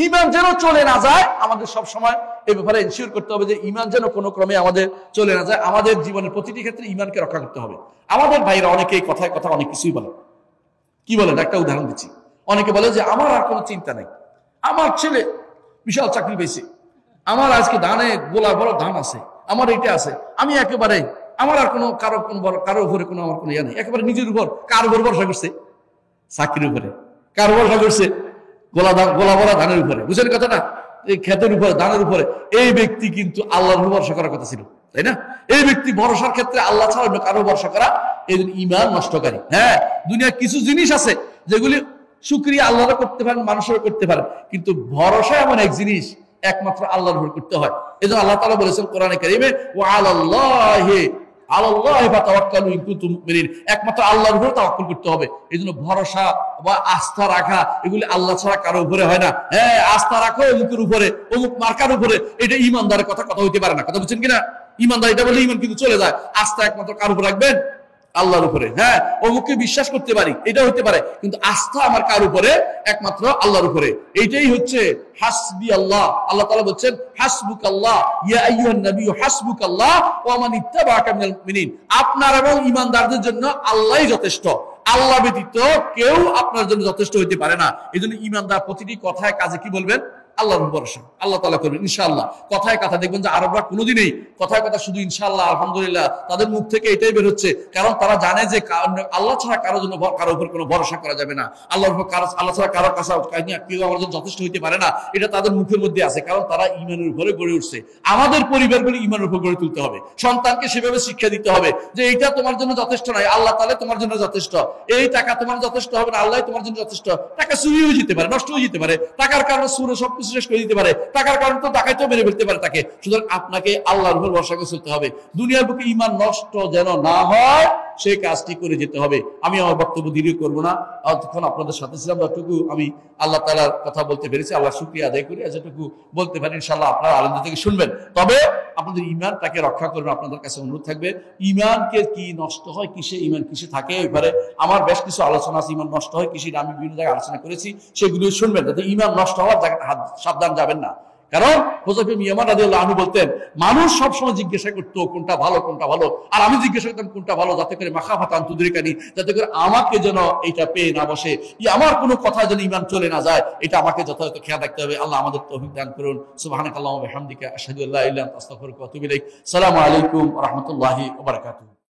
ঈমান যেন চলে না যায়, আমাদের সব সময় এই ব্যাপারে এনশিওর করতে হবে যে ঈমান যেন কোনো ক্রমে আমাদের চলে না যায়। আমাদের জীবনের প্রতিটি ক্ষেত্রে ঈমানকে রক্ষা করতে হবে। আমাদের ভাইরা অনেকে এই কথায় কথা অনেক কিছুই বলে। কি বলেন? একটা উদাহরণ দিচ্ছি। অনেকে বলে যে আমার আর কোনো চিন্তা নাই, আমার ছেলে বিশাল চাকরি পেয়েছে, আমার আজকে ধানে গোলা বড় ধান আছে, আমার এইটা আছে, আমি একেবারে আমার আর কোনো কারো উপরে কোনো আমার কোনো ইয়া নেই, একেবারে নিজের উপর। কার উপর ভরসা করছে? চাকরির উপরে। কার ভরসা করছে? গোলা বড়া ধানের উপরে। বুঝেন কথা না? এই ক্ষেতের উপরে, ধানের উপরে। এই ব্যক্তি কিন্তু আল্লাহর উপর ভরসা করার কথা ছিল, তাই না? এই ব্যক্তি ভরসার ক্ষেত্রে আল্লাহ ছাড়া কারো ভরসা করা, এই ঈমান নষ্টকারী। হ্যাঁ, দুনিয়ার কিছু জিনিস আছে যেগুলি শুকরিয়া আল্লাহরা করতে পারেন, মানুষেরও করতে পারেন, কিন্তু ভরসা এমন এক জিনিস একমাত্র আল্লাহর উপর করতে হয়। এই জন্য আল্লাহ তাআলা বলেছেন কোরআনে কারিমে, ওয়া আলাল্লাহি ফাতাওয়াক্কালু ইন কুনতুম মুমিনিন, একমাত্র আল্লাহর উপর তাওয়াক্কুল করতে হবে। এই জন্য ভরসা বা আস্থা রাখা এগুলি আল্লাহ ছাড়া কারো উপরে হয় না। হ্যাঁ, আস্থা রাখো অমুকের উপরে, অমুক মার্কার উপরে, এটা ঈমানদারের কথা হইতে পারে না। কথা বুঝছেন কিনা? ঈমানদার এটা বলে ঈমান কিন্তু চলে যায়। আস্থা একমাত্র কার উপর রাখবেন? আল্লাহর উপরে। হ্যাঁ, অমুককে বিশ্বাস করতে পারি, এটা হতে পারে, কিন্তু আস্থা আমার কার উপরে? একমাত্র আল্লাহর উপরে। এইটাই হচ্ছে হাসবি আল্লাহ। আল্লাহ তাআলা বলছেন হাসবুকাল্লাহ ইয়া আইয়ুহান নবী হাসবুকাল্লাহ ওয়া মান ইত্তাবাআকা মিনাল মুমিনিন। আপনার এবং ঈমানদারদের জন্য আল্লাহই যথেষ্ট, আল্লাহ ব্যতীত কেউ আপনার জন্য যথেষ্ট হইতে পারে না। এজন্য ঈমানদার প্রতিটি কথায় কাজে কি বলবেন? আল্লাহর ভরসা, আল্লাহ তাআলা করবেন ইনশাআল্লাহ। কথায় কথা দেখবেন যে আরবরা কোনোদিনই কথায় কথা শুধু ইনশাআল্লাহ আলহামদুলিল্লাহ তাদের মুখ থেকে এটাই বের হচ্ছে, কারণ তারা জানে যে আল্লাহ ছাড়া কারোর জন্য কারো উপর কোনো ভরসা করা যাবে না। আল্লাহর উপর আল্লাহ ছাড়া কারোর কাছে কেউ আমার জন্য যথেষ্ট হইতে পারে না, এটা তাদের মুখের মধ্যে আছে, কারণ তারা ঈমানের উপরে গড়ে উঠছে। আমাদের পরিবারগুলি ঈমানের উপর গড়ে তুলতে হবে, সন্তানকে সেভাবে শিক্ষা দিতে হবে যে এইটা তোমার জন্য যথেষ্ট নয়, আল্লাহ তাআলা তোমার জন্য যথেষ্ট। এই টাকা তোমার যথেষ্ট হবে না, আল্লাহ তোমার জন্য যথেষ্ট। টাকা চুরি হয়ে যেতে পারে, নষ্ট হয়ে যেতে পারে, টাকার কারণে সুরে সবকিছু শেষ করে দিতে পারে, টাকার কারণে তো ডাকাইতেও মেরে ফেলতে পারে তাকে। সুতরাং আপনাকে আল্লাহর উপর ভরসা করে চলতে হবে। দুনিয়ার বুকে ঈমান নষ্ট যেন না হয় সেই কাজটি করে যেতে হবে। আমি আমার বক্তব্য দীর্ঘ করবো না, তখন আপনাদের সাথে ছিলাম, যতটুকু আমি আল্লাহ তাআলার কথা বলতে পেরেছি আল্লাহ শুকরিয়া আদায় করি। যেটুকু বলতে পারি ইনশাআল্লাহ আপনারা আনন্দ থেকে শুনবেন। তবে আপনাদের ঈমানটাকে রক্ষা করবেন, আপনাদের কাছে অনুরোধ থাকবে। ঈমানকে কি নষ্ট হয় কিসে, ঈমান কিসে থাকে, এবারে আমার বেশ কিছু আলোচনা আছে ঈমান নষ্ট হয় কিসে, আমি বিভিন্ন জায়গায় আলোচনা করেছি, সেগুলো শুনবেন যাতে ঈমান নষ্ট হওয়ার জায়গাটা সাবধান যাবেন না। কারণ হুযায়ফা বিন ইয়ামান রাদিয়াল্লাহু আনহু বলতেন, মানুষ সবসময় জিজ্ঞাসা করতো কোনটা ভালো কোনটা ভালো, আর আমি জিজ্ঞাসা করতাম কোনটা ভালো, যাতে করে মাখাফাতান তুদরিকানি, যাতে করে আমাকে যেন এটা পেয়ে না বসে, আমার কোনো কথা যেন ঈমান চলে না যায়, এটা আমাকে যথাযথ খেয়াল রাখতে হবে। আল্লাহ আমাদের তৌফিক দান করুন। সুবহানাকাল্লাহু ওয়া বিহামদিকা আশহাদু আল্লা ইলাহা ইল্লা আনতা আস্তাগফিরুকা ওয়া আতুবু ইলাইক। আসসালামু আলাইকুম ওয়া রাহমাতুল্লাহি ওয়া বারাকাতুহু।